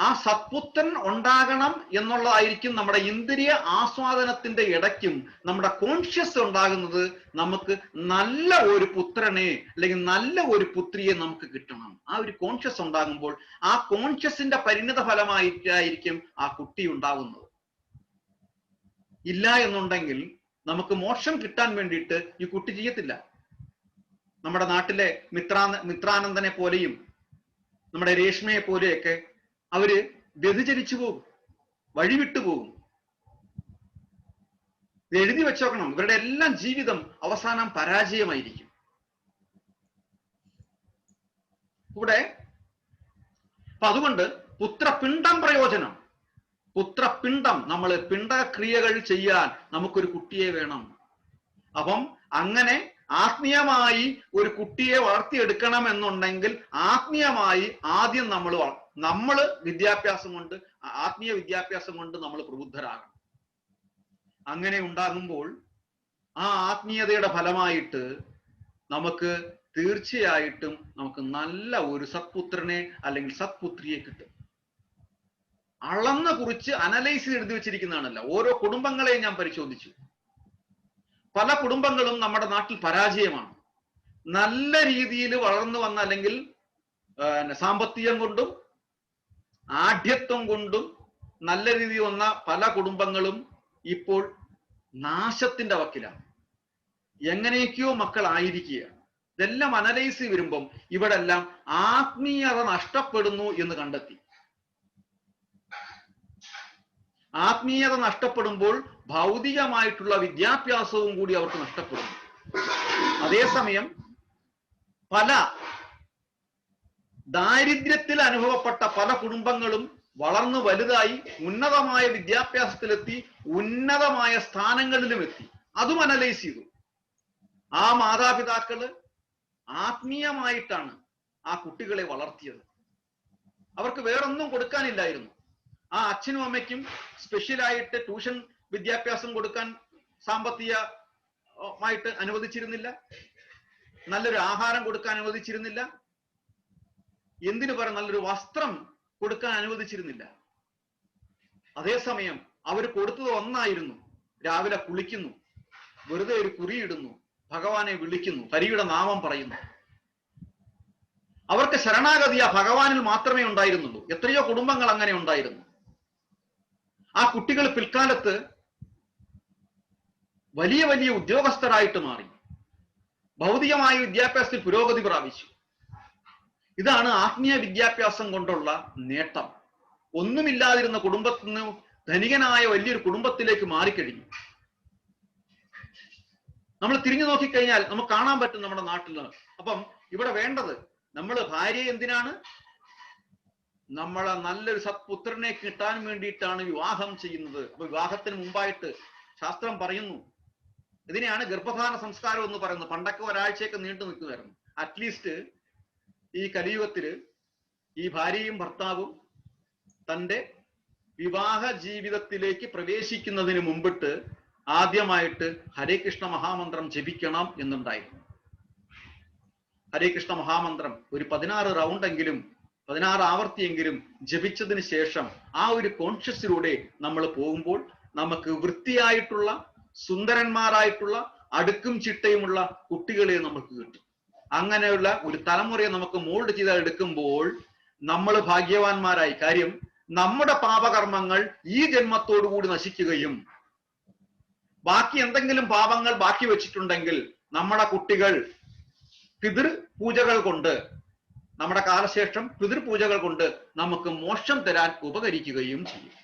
ആ സത്പുത്രൻ ഉണ്ടാകണം എന്നുള്ളതായിരിക്കും നമ്മുടെ ഇന്ദ്രിയ ആസ്വാദനത്തിന്റെ ഇടയ്ക്കും നമ്മുടെ കോൺഷ്യസ് ഉണ്ടാകുന്നത്. നമുക്ക് നല്ല ഒരു പുത്രനെ അല്ലെങ്കിൽ നല്ല ഒരു പുത്രിയെ നമുക്ക് കിട്ടണം. ആ ഒരു കോൺഷ്യസ് ഉണ്ടാകുമ്പോൾ ആ കോൺഷ്യസിന്റെ പരിണിത ഫലമായിട്ടായിരിക്കും ആ കുട്ടി ഉണ്ടാകുന്നത്. ഇല്ല എന്നുണ്ടെങ്കിൽ നമുക്ക് മോക്ഷം കിട്ടാൻ വേണ്ടിയിട്ട് ഈ കുട്ടി ചെയ്യത്തില്ല. നമ്മുടെ നാട്ടിലെ മിത്രാനന്ദനെ പോലെയും നമ്മുടെ രേഷ്മയെ പോലെയൊക്കെ അവര് വ്യതിചരിച്ചു പോകും, വഴിവിട്ടു പോകും. ഇത് എഴുതി വെച്ചോക്കണം. ഇവരുടെ എല്ലാം ജീവിതം അവസാനം പരാജയമായിരിക്കും. ഇവിടെ അപ്പൊ അതുകൊണ്ട് പുത്രപിണ്ഡം പ്രയോജനം, പുത്രപിണ്ഡം, നമ്മൾ പിണ്ഡക്രിയകൾ ചെയ്യാൻ നമുക്കൊരു കുട്ടിയെ വേണം. അപ്പം അങ്ങനെ ആത്മീയമായി ഒരു കുട്ടിയെ വളർത്തിയെടുക്കണം എന്നുണ്ടെങ്കിൽ ആത്മീയമായി ആദ്യം നമ്മൾ വിദ്യാഭ്യാസം കൊണ്ട്, ആത്മീയ വിദ്യാഭ്യാസം കൊണ്ട് നമ്മൾ പ്രബുദ്ധരാകണം. അങ്ങനെ ഉണ്ടാകുമ്പോൾ ആ ആത്മീയതയുടെ ഫലമായിട്ട് നമുക്ക് തീർച്ചയായിട്ടും നമുക്ക് നല്ല ഒരു സത്പുത്രനെ അല്ലെങ്കിൽ സത്പുത്രിയെ കിട്ടും. അളന്ന് കുറിച്ച് അനലൈസ് എഴുതി വെച്ചിരിക്കുന്നതാണല്ലോ. ഓരോ കുടുംബങ്ങളെയും ഞാൻ പരിശോധിച്ചു. പല കുടുംബങ്ങളും നമ്മുടെ നാട്ടിൽ പരാജയമാണ്. നല്ല രീതിയിൽ വളർന്നു വന്ന അല്ലെങ്കിൽ സാമ്പത്തികം കൊണ്ടും ആഢ്യത്വം കൊണ്ടും നല്ല രീതിയിൽ വന്ന പല കുടുംബങ്ങളും ഇപ്പോൾ നാശത്തിന്റെ വക്കിലാണ്. എങ്ങനെയൊക്കെയോ മക്കൾ ആയിരിക്കുകയാണ്. ഇതെല്ലാം അനലൈസ് വരുമ്പം ഇവിടെ എല്ലാം ആത്മീയത നഷ്ടപ്പെടുന്നു എന്ന് കണ്ടെത്തി. ആത്മീയത നഷ്ടപ്പെടുമ്പോൾ ഭൗതികമായിട്ടുള്ള വിദ്യാഭ്യാസവും കൂടി അവർക്ക് നഷ്ടപ്പെടുന്നു. അതേസമയം പല ദാരിദ്ര്യത്തിൽ അനുഭവപ്പെട്ട പല കുടുംബങ്ങളും വളർന്നു വലുതായി ഉന്നതമായ വിദ്യാഭ്യാസത്തിലെത്തി, ഉന്നതമായ സ്ഥാനങ്ങളിലും എത്തി. അതും അനലൈസ് ചെയ്തു. ആ മാതാപിതാക്കള് ആത്മീയമായിട്ടാണ് ആ കുട്ടികളെ വളർത്തിയത്. അവർക്ക് വേറൊന്നും കൊടുക്കാനില്ലായിരുന്നു. ആ അച്ഛനും അമ്മയ്ക്കും സ്പെഷ്യലായിട്ട് ട്യൂഷൻ വിദ്യാഭ്യാസം കൊടുക്കാൻ സാമ്പത്തികമായിട്ട് അനുവദിച്ചിരുന്നില്ല. നല്ലൊരു ആഹാരം കൊടുക്കാൻ അനുവദിച്ചിരുന്നില്ല. എന്തിനു പറയാൻ നല്ലൊരു വസ്ത്രം കൊടുക്കാൻ അനുവദിച്ചിരുന്നില്ല. അതേസമയം അവർ കൊടുത്തത് ഒന്നായിരുന്നു. രാവിലെ കുളിക്കുന്നു, വെറുതെ ഒരു കുറിയിടുന്നു, ഭഗവാനെ വിളിക്കുന്നു, ഹരിയുടെ നാമം പറയുന്നു. അവർക്ക് ശരണാഗതി ആ ഭഗവാനിൽ മാത്രമേ ഉണ്ടായിരുന്നുള്ളൂ. എത്രയോ കുടുംബങ്ങൾ അങ്ങനെ ഉണ്ടായിരുന്നു. ആ കുട്ടികൾ പിൽക്കാലത്ത് വലിയ വലിയ ഉദ്യോഗസ്ഥരായിട്ട് മാറി, ഭൗതികമായ വിദ്യാഭ്യാസത്തിൽ പുരോഗതി പ്രാപിച്ചു. ഇതാണ് ആത്മീയ വിദ്യാഭ്യാസം കൊണ്ടുള്ള നേട്ടം. ഒന്നുമില്ലാതിരുന്ന കുടുംബത്തിൽ നിന്ന് ധനികനായ വലിയൊരു കുടുംബത്തിലേക്ക് മാറിക്കഴിഞ്ഞു. നമ്മൾ തിരിഞ്ഞു നോക്കിക്കഴിഞ്ഞാൽ നമുക്ക് കാണാൻ പറ്റും നമ്മുടെ നാട്ടിൽ. അപ്പം ഇവിടെ വേണ്ടത്, നമ്മൾ ഭാര്യയെ എന്തിനാണ് നമ്മളെ നല്ലൊരു സത്പുത്രനെ കിട്ടാൻ വേണ്ടിയിട്ടാണ് വിവാഹം ചെയ്യുന്നത്. അപ്പൊ വിവാഹത്തിന് മുമ്പായിട്ട് ശാസ്ത്രം പറയുന്നു, ഇതിനെയാണ് ഗർഭധാന സംസ്കാരം എന്ന് പറയുന്നത്. പണ്ടൊക്കെ ഒരാഴ്ചയൊക്കെ നീണ്ടു നിൽക്കുമായിരുന്നു. അറ്റ്ലീസ്റ്റ് ഈ കലിയുഗത്തില് ഈ ഭാര്യയും ഭർത്താവും തൻ്റെ വിവാഹ ജീവിതത്തിലേക്ക് പ്രവേശിക്കുന്നതിന് മുമ്പിട്ട് ആദ്യമായിട്ട് ഹരേ കൃഷ്ണ മഹാമന്ത്രം ജപിക്കണം എന്നുണ്ടായിരുന്നു. ഹരേ കൃഷ്ണ മഹാമന്ത്രം ഒരു 16 റൗണ്ടെങ്കിലും 16 ആവർത്തിയെങ്കിലും ജപിച്ചതിന് ശേഷം ആ ഒരു കോൺഷ്യസിലൂടെ നമ്മൾ പോകുമ്പോൾ നമുക്ക് വൃത്തിയായിട്ടുള്ള സുന്ദരന്മാരായിട്ടുള്ള അടുക്കും ചിട്ടയുമുള്ള കുട്ടികളെ നമുക്ക് കിട്ടും. അങ്ങനെയുള്ള ഒരു തലമുറയെ നമുക്ക് മോൾഡ് ചെയ്ത് എടുക്കുമ്പോൾ നമ്മൾ ഭാഗ്യവാന്മാരായി. കാര്യം നമ്മുടെ പാപകർമ്മങ്ങൾ ഈ ജന്മത്തോടുകൂടി നശിക്കുകയും ബാക്കി എന്തെങ്കിലും പാപങ്ങൾ ബാക്കി വെച്ചിട്ടുണ്ടെങ്കിൽ നമ്മുടെ കുട്ടികൾ പിതൃപൂജകൾ കൊണ്ട്, നമ്മുടെ കാലശേഷം പിതൃപൂജകൾ കൊണ്ട് നമുക്ക് മോക്ഷം തരാൻ ഉപകരിക്കുകയും ചെയ്യും.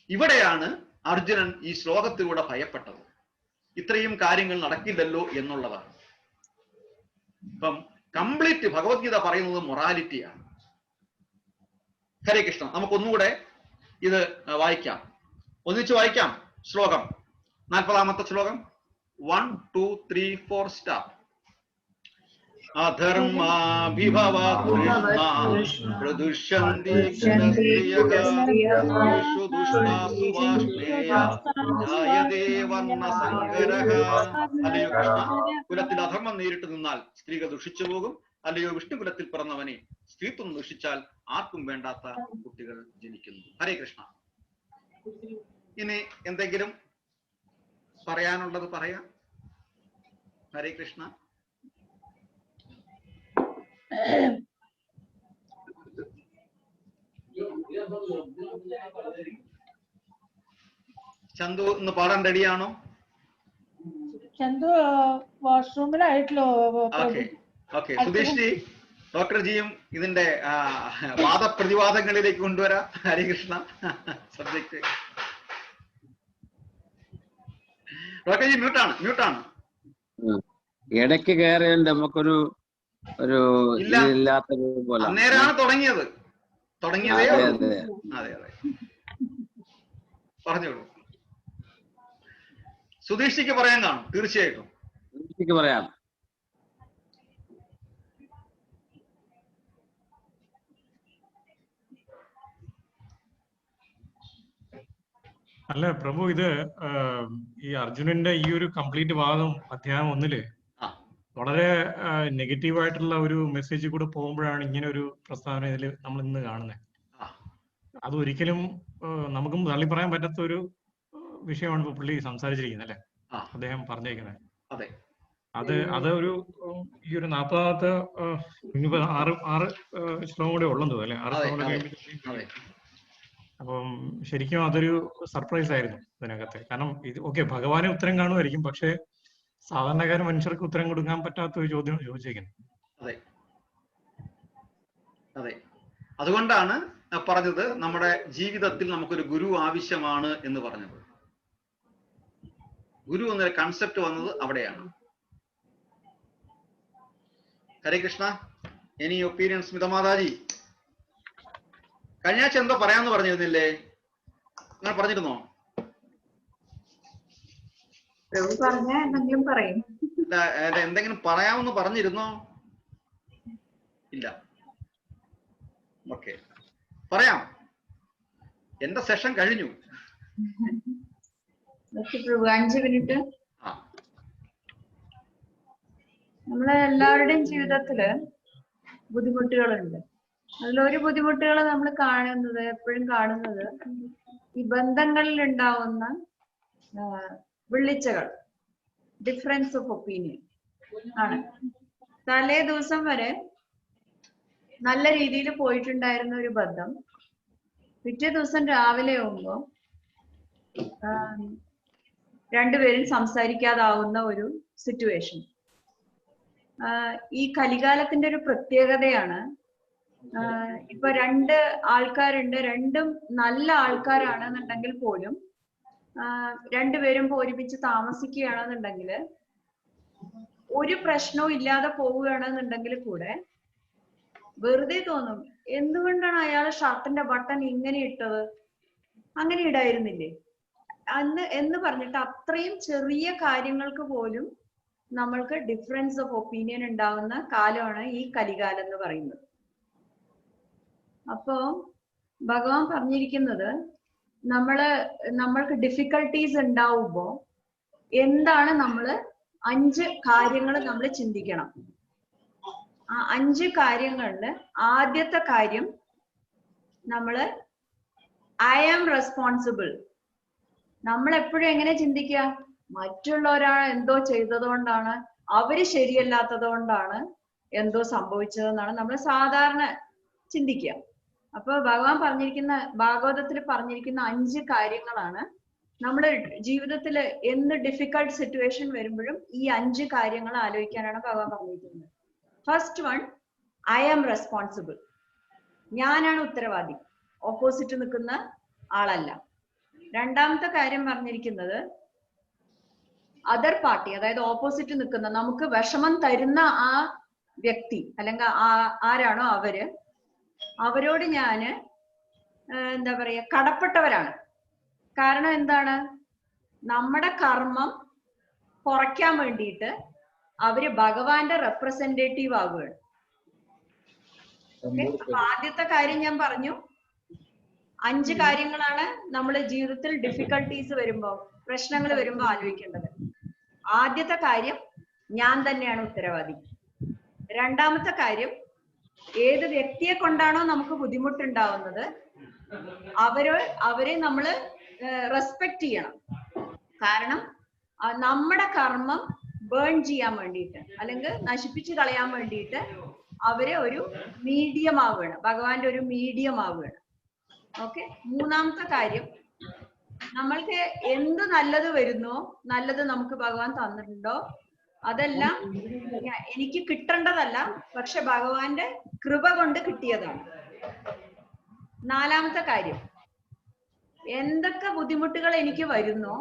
ഇവിടെയാണ് അർജുനൻ ഈ ശ്ലോകത്തിലൂടെ ഭയപ്പെട്ടത്. ഇത്രയും കാര്യങ്ങൾ നടക്കില്ലല്ലോ എന്നുള്ളതാണ്. ഇപ്പം കംപ്ലീറ്റ് ഭഗവത്ഗീത പറയുന്നത് മൊറാലിറ്റിയാണ്. ഹരേ കൃഷ്ണ. നമുക്കൊന്നുകൂടെ ഇത് വായിക്കാം, ഒന്നിച്ച് വായിക്കാം. ശ്ലോകം 40ാമത്തെ ശ്ലോകം. 1, 2, 3, 4 സ്റ്റാർട്ട്. അധർമാഭിഭവാത് പ്രദുഷ്യന്തി ദുഷ്ടാസു വാഷ്ണേയേ വർണ്ണസങ്കരഃ. അല്ലയോ കൃഷ്ണ, കുലത്തിൽ അധർമ്മം നേരിട്ട് നിന്നാൽ സ്ത്രീകൾ ദുഷിച്ചു പോകും. അല്ലയോ വിഷ്ണുകുലത്തിൽ പിറന്നവനെ, സ്ത്രീത്വം ദുഷിച്ചാൽ ആർക്കും വേണ്ടാത്ത കുട്ടികൾ ജനിക്കുന്നു. ഹരേ കൃഷ്ണ. ഇനി എന്തെങ്കിലും പറയാനുള്ളത് പറയാം. ഹരേ കൃഷ്ണ. ചന്തു ഇന്ന് പാടാൻ റെഡിയാണോ? ചന്തു വാഷ്റൂമിലായിട്ടല്ലോ. ഓക്കെ. സുധീഷ് ജി, ഡോക്ടർ ജിയും ഇതിന്റെ വാദപ്രതിവാദങ്ങളിലേക്ക് കൊണ്ടുവരാം. ഹരേ കൃഷ്ണ. സബ്ജക്ട് ഡോക്ടർ ജി മ്യൂട്ടാണ്. ഇടയ്ക്ക് കയറിയുണ്ട് നമുക്കൊരു ഇല്ലാത്ത പോലെ. അന്നേരമാണ് തുടങ്ങിയതേ. അതെ. പറഞ്ഞോളൂ. സുധീഷിക്ക് പറയാൻ കാണും. തീർച്ചയായിട്ടും പറയാം. അല്ല പ്രഭു, ഇത് ഈ അർജുനന്റെ ഈ ഒരു കംപ്ലീറ്റ് ഭാഗം അധ്യായം 1 വളരെ നെഗറ്റീവായിട്ടുള്ള ഒരു മെസ്സേജ് കൂടെ പോകുമ്പോഴാണ് ഇങ്ങനെ ഒരു പ്രസ്താവന ഇതിൽ നമ്മൾ ഇന്ന് കാണുന്നത്. അത് ഒരിക്കലും നമുക്കും തള്ളി പറയാൻ പറ്റാത്ത ഒരു വിഷയമാണ് ഇപ്പൊ പുള്ളി സംസാരിച്ചിരിക്കുന്നത്, അല്ലെ? അദ്ദേഹം പറഞ്ഞേക്കുന്നത് അത് ഒരു ഈ ഒരു 40ാമത്തെ 6 ശ്ലോകം കൂടെ ഉള്ളെന്ന് അല്ലെ? 6 ശ്ലോകം കഴിയുമ്പോഴത്തേക്കും. അപ്പം ശരിക്കും അതൊരു സർപ്രൈസ് ആയിരുന്നു ഇതിനകത്ത്. കാരണം ഇത് ഓക്കെ, ഭഗവാന് ഉത്തരം കാണുമായിരിക്കും, പക്ഷെ സാധാരണക്കാര മനുഷ്യർക്ക് ഉത്തരം കൊടുക്കാൻ പറ്റാത്ത ഒരു ചോദ്യം ചോദിച്ചേക്കുന്നത്. അതെ. അതുകൊണ്ടാണ് പറഞ്ഞത് നമ്മുടെ ജീവിതത്തിൽ നമുക്കൊരു ഗുരു ആവശ്യമാണ് എന്ന് പറഞ്ഞത്. ഗുരു എന്നൊരു കൺസെപ്റ്റ് വന്നത് അവിടെയാണ്. ഹരേ കൃഷ്ണ. എനി ഒപ്പീനിയൻസ് സ്മിതമാതാജി? കഴിഞ്ഞ ആഴ്ച എന്തോ പറയാന്ന് പറഞ്ഞിരുന്നില്ലേ? അങ്ങനെ പറഞ്ഞിരുന്നോ? എന്തെങ്കിലും പറയാമെന്ന് പറഞ്ഞിരുന്നോ? ഇല്ല. ഓക്കെ, പറയാം. എന്റെ സെഷൻ കഴിഞ്ഞു. 5 മിനിറ്റ്. നമ്മളെ എല്ലാവരുടെയും ജീവിതത്തില് ബുദ്ധിമുട്ടുകളുണ്ട്. അതിലൊരു ബുദ്ധിമുട്ടുകൾ നമ്മൾ എപ്പോഴും കാണുന്നത് ഈ ബന്ധങ്ങളിൽ ഉണ്ടാവുന്ന വിള്ളിച്ചകൾ, ഡിഫറൻസ് ഓഫ് ഒപ്പീനിയൻ ആണ്. തലേ ദിവസം വരെ നല്ല രീതിയിൽ പോയിട്ടുണ്ടായിരുന്ന ഒരു ബന്ധം പിറ്റേ ദിവസം രാവിലെ ആവുമ്പോൾ രണ്ടുപേരും സംസാരിക്കാതാവുന്ന ഒരു സിറ്റുവേഷൻ. ഈ കലികാലത്തിന്റെ ഒരു പ്രത്യേകതയാണ്. ഇപ്പൊ 2 ആൾക്കാരുണ്ട്, രണ്ടും നല്ല ആൾക്കാരാണെന്നുണ്ടെങ്കിൽ പോലും രണ്ടുപേരും ഒരുമിച്ച് താമസിക്കുകയാണെന്നുണ്ടെങ്കിൽ, ഒരു പ്രശ്നവും ഇല്ലാതെ പോവുകയാണെന്നുണ്ടെങ്കിൽ കൂടെ വെറുതെ തോന്നും, എന്തുകൊണ്ടാണ് അയാൾ ഷർട്ടിന്റെ ബട്ടൺ ഇങ്ങനെ ഇട്ടത്, അങ്ങനെ ഇടായിരുന്നില്ലേ എന്ന് പറഞ്ഞിട്ട് അത്രയും ചെറിയ കാര്യങ്ങൾക്ക് പോലും നമ്മൾക്ക് ഡിഫറൻസ് ഓഫ് ഒപ്പീനിയൻ ഉണ്ടാവുന്ന കാലമാണ് ഈ കലികാലം എന്ന് പറയുന്നത്. അപ്പോ ഭഗവാൻ പറഞ്ഞിരിക്കുന്നത് നമ്മൾക്ക് ഡിഫിക്കൽട്ടീസ് ഉണ്ടാവുമ്പോ എന്താണ് നമ്മള് 5 കാര്യങ്ങൾ നമ്മൾ ചിന്തിക്കണം. ആ 5 കാര്യങ്ങളില് ആദ്യത്തെ കാര്യം നമ്മള് ഐ ആം റെസ്പോൺസിബിൾ. നമ്മൾ എപ്പോഴും എങ്ങനെ ചിന്തിക്കുക, മറ്റുള്ളവരാൾ എന്തോ ചെയ്തതുകൊണ്ടാണ്, അവര് ശരിയല്ലാത്തത് കൊണ്ടാണ് എന്തോ സംഭവിച്ചതെന്നാണ് നമ്മൾ സാധാരണ ചിന്തിക്കുക. അപ്പൊ ഭഗവാൻ ഭാഗവതത്തിൽ പറഞ്ഞിരിക്കുന്ന 5 കാര്യങ്ങളാണ് നമ്മുടെ ജീവിതത്തിൽ എന്ത് ഡിഫിക്കൾട്ട് സിറ്റുവേഷൻ വരുമ്പോഴും ഈ 5 കാര്യങ്ങൾ ആലോചിക്കാനാണ് ഭഗവാൻ പറഞ്ഞിരിക്കുന്നത്. First one, I am responsible. ഞാനാണ് ഉത്തരവാദി, ഓപ്പോസിറ്റ് നിൽക്കുന്ന ആളല്ല. രണ്ടാമത്തെ കാര്യം പറഞ്ഞിരിക്കുന്നത് അതർ പാർട്ടി, അതായത് ഓപ്പോസിറ്റ് നിൽക്കുന്ന നമുക്ക് വിഷമം തരുന്ന ആ വ്യക്തി അല്ലെങ്കിൽ ആരാണോ അവരോട് ഞാന് എന്താ പറയാ, കടപ്പെട്ടവരാണ്. കാരണം എന്താണ്, നമ്മുടെ കർമ്മം കുറയ്ക്കാൻ വേണ്ടിയിട്ട് അവര് ഭഗവാന്റെ റെപ്രസെന്റേറ്റീവ് ആവുകയാണ്. അപ്പൊ ആദ്യത്തെ കാര്യം ഞാൻ പറഞ്ഞു, 5 കാര്യങ്ങളാണ് നമ്മൾ ജീവിതത്തിൽ ഡിഫിക്കൽട്ടീസ് വരുമ്പോ, പ്രശ്നങ്ങൾ വരുമ്പോ ആലോചിക്കേണ്ടത്. ആദ്യത്തെ കാര്യം, ഞാൻ തന്നെയാണ് ഉത്തരവാദി. രണ്ടാമത്തെ കാര്യം, ഏത് വ്യക്തിയെ കൊണ്ടാണോ നമുക്ക് ബുദ്ധിമുട്ടുണ്ടാവുന്നത് അവരെ നമ്മള് റെസ്പെക്ട് ചെയ്യണം. കാരണം നമ്മുടെ കർമ്മം ബേൺ ചെയ്യാൻ വേണ്ടിയിട്ട് അല്ലെങ്കിൽ നശിപ്പിച്ചു കളയാൻ വേണ്ടിയിട്ട് അവരെ ഒരു മീഡിയം ആവുകയാണ്, ഭഗവാന്റെ ഒരു മീഡിയം ആവുകയാണ്. ഓക്കെ. മൂന്നാമത്തെ കാര്യം, നമ്മൾക്ക് എന്ത് നല്ലത് വരുന്നോ, നല്ലത് നമുക്ക് ഭഗവാൻ തന്നിട്ടുണ്ടോ, അതെല്ലാം എനിക്ക് കിട്ടേണ്ടതല്ല, പക്ഷെ ഭഗവാന്റെ കൃപ കൊണ്ട് കിട്ടിയതാണ്. നാലാമത്തെ കാര്യം, എന്തൊക്കെ ബുദ്ധിമുട്ടുകൾ എനിക്ക് വരുന്നോ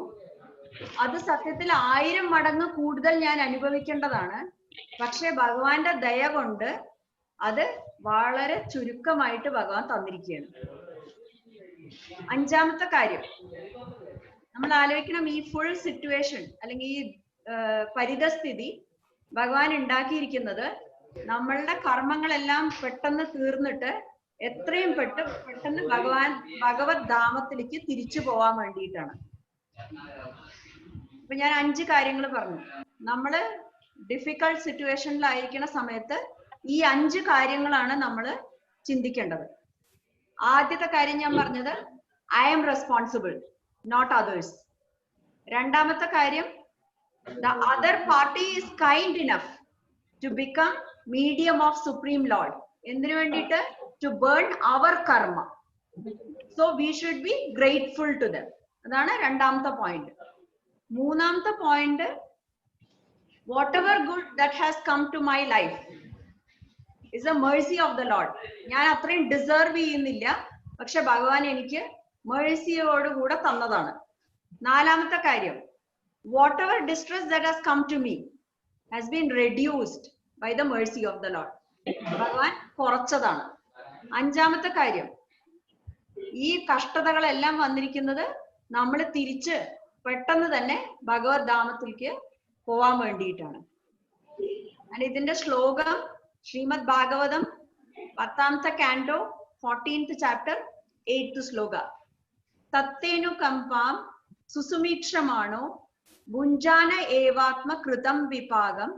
അത് സത്യത്തിൽ 1000 മടങ്ങ് കൂടുതൽ ഞാൻ അനുഭവിക്കേണ്ടതാണ്, പക്ഷെ ഭഗവാന്റെ ദയ കൊണ്ട് അത് വളരെ ചുരുക്കമായിട്ട് ഭഗവാൻ തന്നിരിക്കുകയാണ്. അഞ്ചാമത്തെ കാര്യം, നമ്മൾ ആലോചിക്കണം, ഈ ഫുൾ സിറ്റുവേഷൻ അല്ലെങ്കിൽ ഈ പരിതസ്ഥിതി ഭഗവാൻ ഉണ്ടാക്കിയിരിക്കുന്നത് നമ്മളുടെ കർമ്മങ്ങളെല്ലാം പെട്ടെന്ന് തീർന്നിട്ട് എത്രയും പെട്ടെന്ന് ഭഗവത് ധാമത്തിലേക്ക് തിരിച്ചു പോവാൻ വേണ്ടിയിട്ടാണ്. ഇപ്പൊ ഞാൻ 5 കാര്യങ്ങൾ പറഞ്ഞു. നമ്മള് ഡിഫിക്കൾട്ട് സിറ്റുവേഷനിലായിരിക്കുന്ന സമയത്ത് ഈ 5 കാര്യങ്ങളാണ് നമ്മൾ ചിന്തിക്കേണ്ടത്. ആദ്യത്തെ കാര്യം ഞാൻ പറഞ്ഞത്, I am responsible, not others. രണ്ടാമത്തെ കാര്യം, the other party is kind enough to become medium of Supreme Lord. എന്തിനു വേണ്ടിയിട്ട്? To burn our karma. So we should be grateful to them. അതാണ് രണ്ടാമത്തെ പോയിന്റ്. മൂന്നാമത്തെ point, whatever good that has come to my life is a mercy of the Lord. ഞാൻ അത്രയും deserve ചെയ്യുന്നില്ല, പക്ഷെ ഭഗവാൻ എനിക്ക് മേഴ്സിയോടുകൂടെ തന്നതാണ്. നാലാമത്തെ കാര്യം, whatever distress that has come to me has been reduced by the mercy of the Lord. ഭഗവാൻ കുറച്ചതാണ്. അഞ്ചാമത്തെ കാര്യം, ഈ കഷ്ടതകളെല്ലാം വന്നിരിക്കുന്നത് നമ്മൾ തിരിച്ച് പെട്ടെന്ന് തന്നെ ഭഗവത് ധാമത്തിലേക്ക് പോവാൻ വേണ്ടിയിട്ടാണ്. ഇതിന്റെ ശ്ലോകം Shrimad Bhagavatam 10th canto 14th chapter 8th ശ്ലോക. തത്തേനു കമ്പാം സുസുമീക്ഷമാണോ ഭുഞ്ചാന ഏവാത്മ കൃതം വിപാകം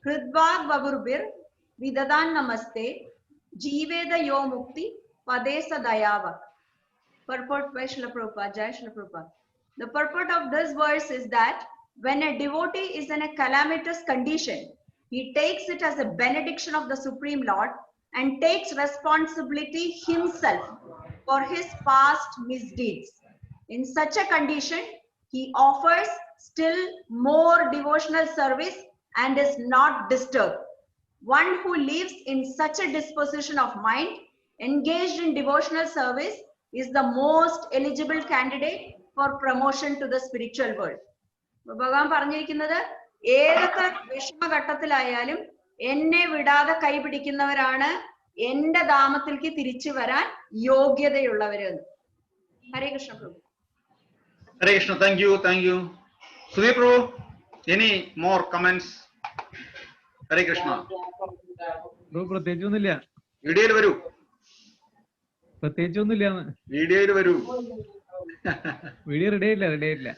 ഹൃദ്വാഗ് ബബുർബിർ വിദദാൻ നമസ്തേ ജീവേദ യോ മുക്തി പദേസ ദയാവ. Purport by Srila Prabhupada. Jai Srila Prabhupada. The purport of this verse is that when a devotee is in a calamitous condition, he takes it as a benediction of the Supreme Lord and takes responsibility himself for his past misdeeds. In such a condition, he offers still more devotional service and is not disturbed. One who lives in such a disposition of mind, engaged in devotional service, is the most eligible candidate for promotion to the spiritual world. ഭഗവാൻ പറഞ്ഞിരിക്കുന്നത്, ഏതൊക്കെ വിഷമഘട്ടത്തിലായാലും എന്നെ വിടാതെ കൈപിടിക്കുന്നവരാണ് എന്റെ ധാമത്തിലേക്ക് തിരിച്ചു വരാൻ യോഗ്യതയുള്ളവര്. Hare Krishna prabhu. Hare Krishna. Thank you. Sudheer prabhu, any more comments? Hare Krishna. പ്രത്യേകിച്ചൊന്നുമില്ല. വീഡിയോയിൽ വരൂ. പ്രത്യേകിച്ചൊന്നുമില്ല. വീഡിയോയിൽ വരൂ. വീഡിയോ റെഡി ആയില്ല.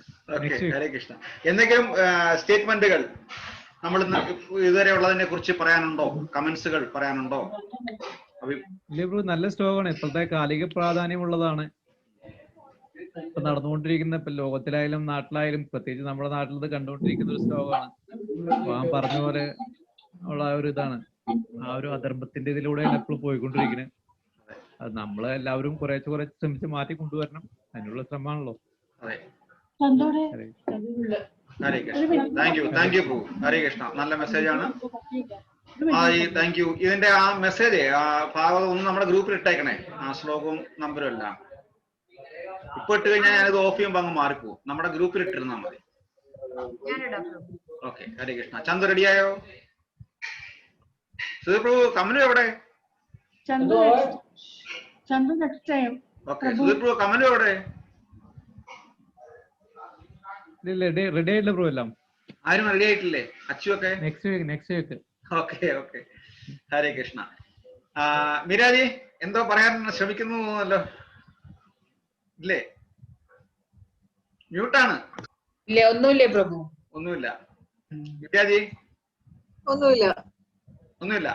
ഹരേ കൃഷ്ണ. എന്തെങ്കിലും സ്റ്റേറ്റ്മെന്റുകൾ നമ്മൾ ഇതുവരെ ഉള്ളതിനെ കുറിച്ച് പറയാനുണ്ടോ? കമന്റ്സുകൾ പറയാനുണ്ടോ? ഇല്ല ബ്രോ, നല്ല സ്റ്റോക്കാണ്. ഇപ്പോഴത്തെ കാലിക പ്രാധാന്യമുള്ളതാണ് ഇപ്പൊ നടന്നുകൊണ്ടിരിക്കുന്ന. ഇപ്പൊ ലോകത്തിലായാലും നാട്ടിലായാലും പ്രത്യേകിച്ച് നമ്മുടെ നാട്ടിൽ ഇത് കണ്ടുകൊണ്ടിരിക്കുന്ന ഒരു സ്റ്റോക്കാണ്. അപ്പൊ ആ പറഞ്ഞ പോലെ ഉള്ള ഒരു ഇതാണ്, ആ ഒരു അധർമ്മത്തിന്റെ ഇതിലൂടെയാണ് എപ്പോഴും പോയിക്കൊണ്ടിരിക്കുന്നത്. അത് നമ്മളെ എല്ലാവരും കുറേശ്ശെ ശ്രമിച്ച് മാറ്റി കൊണ്ടുവരണം. അതിനുള്ള ശ്രമമാണല്ലോ. ഹരേ കൃഷ്ണ. താങ്ക് യു പ്രഭു. ഹരേ കൃഷ്ണ. നല്ല മെസ്സേജ് ആണ്. Thank you. ഇതിന്റെ ആ മെസ്സേജ് ഭാഗം ഒന്ന് നമ്മുടെ ഗ്രൂപ്പിൽ ഇട്ടേക്കണേ, ആ ശ്ലോകവും നമ്പരും എല്ലാം. ഇപ്പൊ ഇട്ട് കഴിഞ്ഞാൽ ഞാനിത് ഓഫ് ചെയ്യുമ്പോൾ അങ്ങ് മാറിപ്പോവും. നമ്മുടെ ഗ്രൂപ്പിൽ ഇട്ടിരുന്നാ മതി. ഓക്കെ. ഹരേ കൃഷ്ണ. ചന്തു റെഡിയായോ? സുധീർ പ്രഭു, കമലു എവിടെ? ഓക്കെ. സുധീർ പ്രഭു, കമലു എവിടെ? റെഡി ആയില്ല ബ്രോ. എല്ലാം ആരും റെഡി ആയിട്ടില്ലേ? അച്ചു ഒക്കെ നെക്സ്റ്റ് വീക്ക്. ഓക്കെ. ഹരേ കൃഷ്ണ. മീരാജി എന്തോ പറയാൻ ശ്രമിക്കുന്നു ഇല്ലേ? മ്യൂട്ടാണ്. ഒന്നുമില്ലേ പ്രഭു? ഒന്നുമില്ല. വിദ്യാജി? ഒന്നുമില്ല.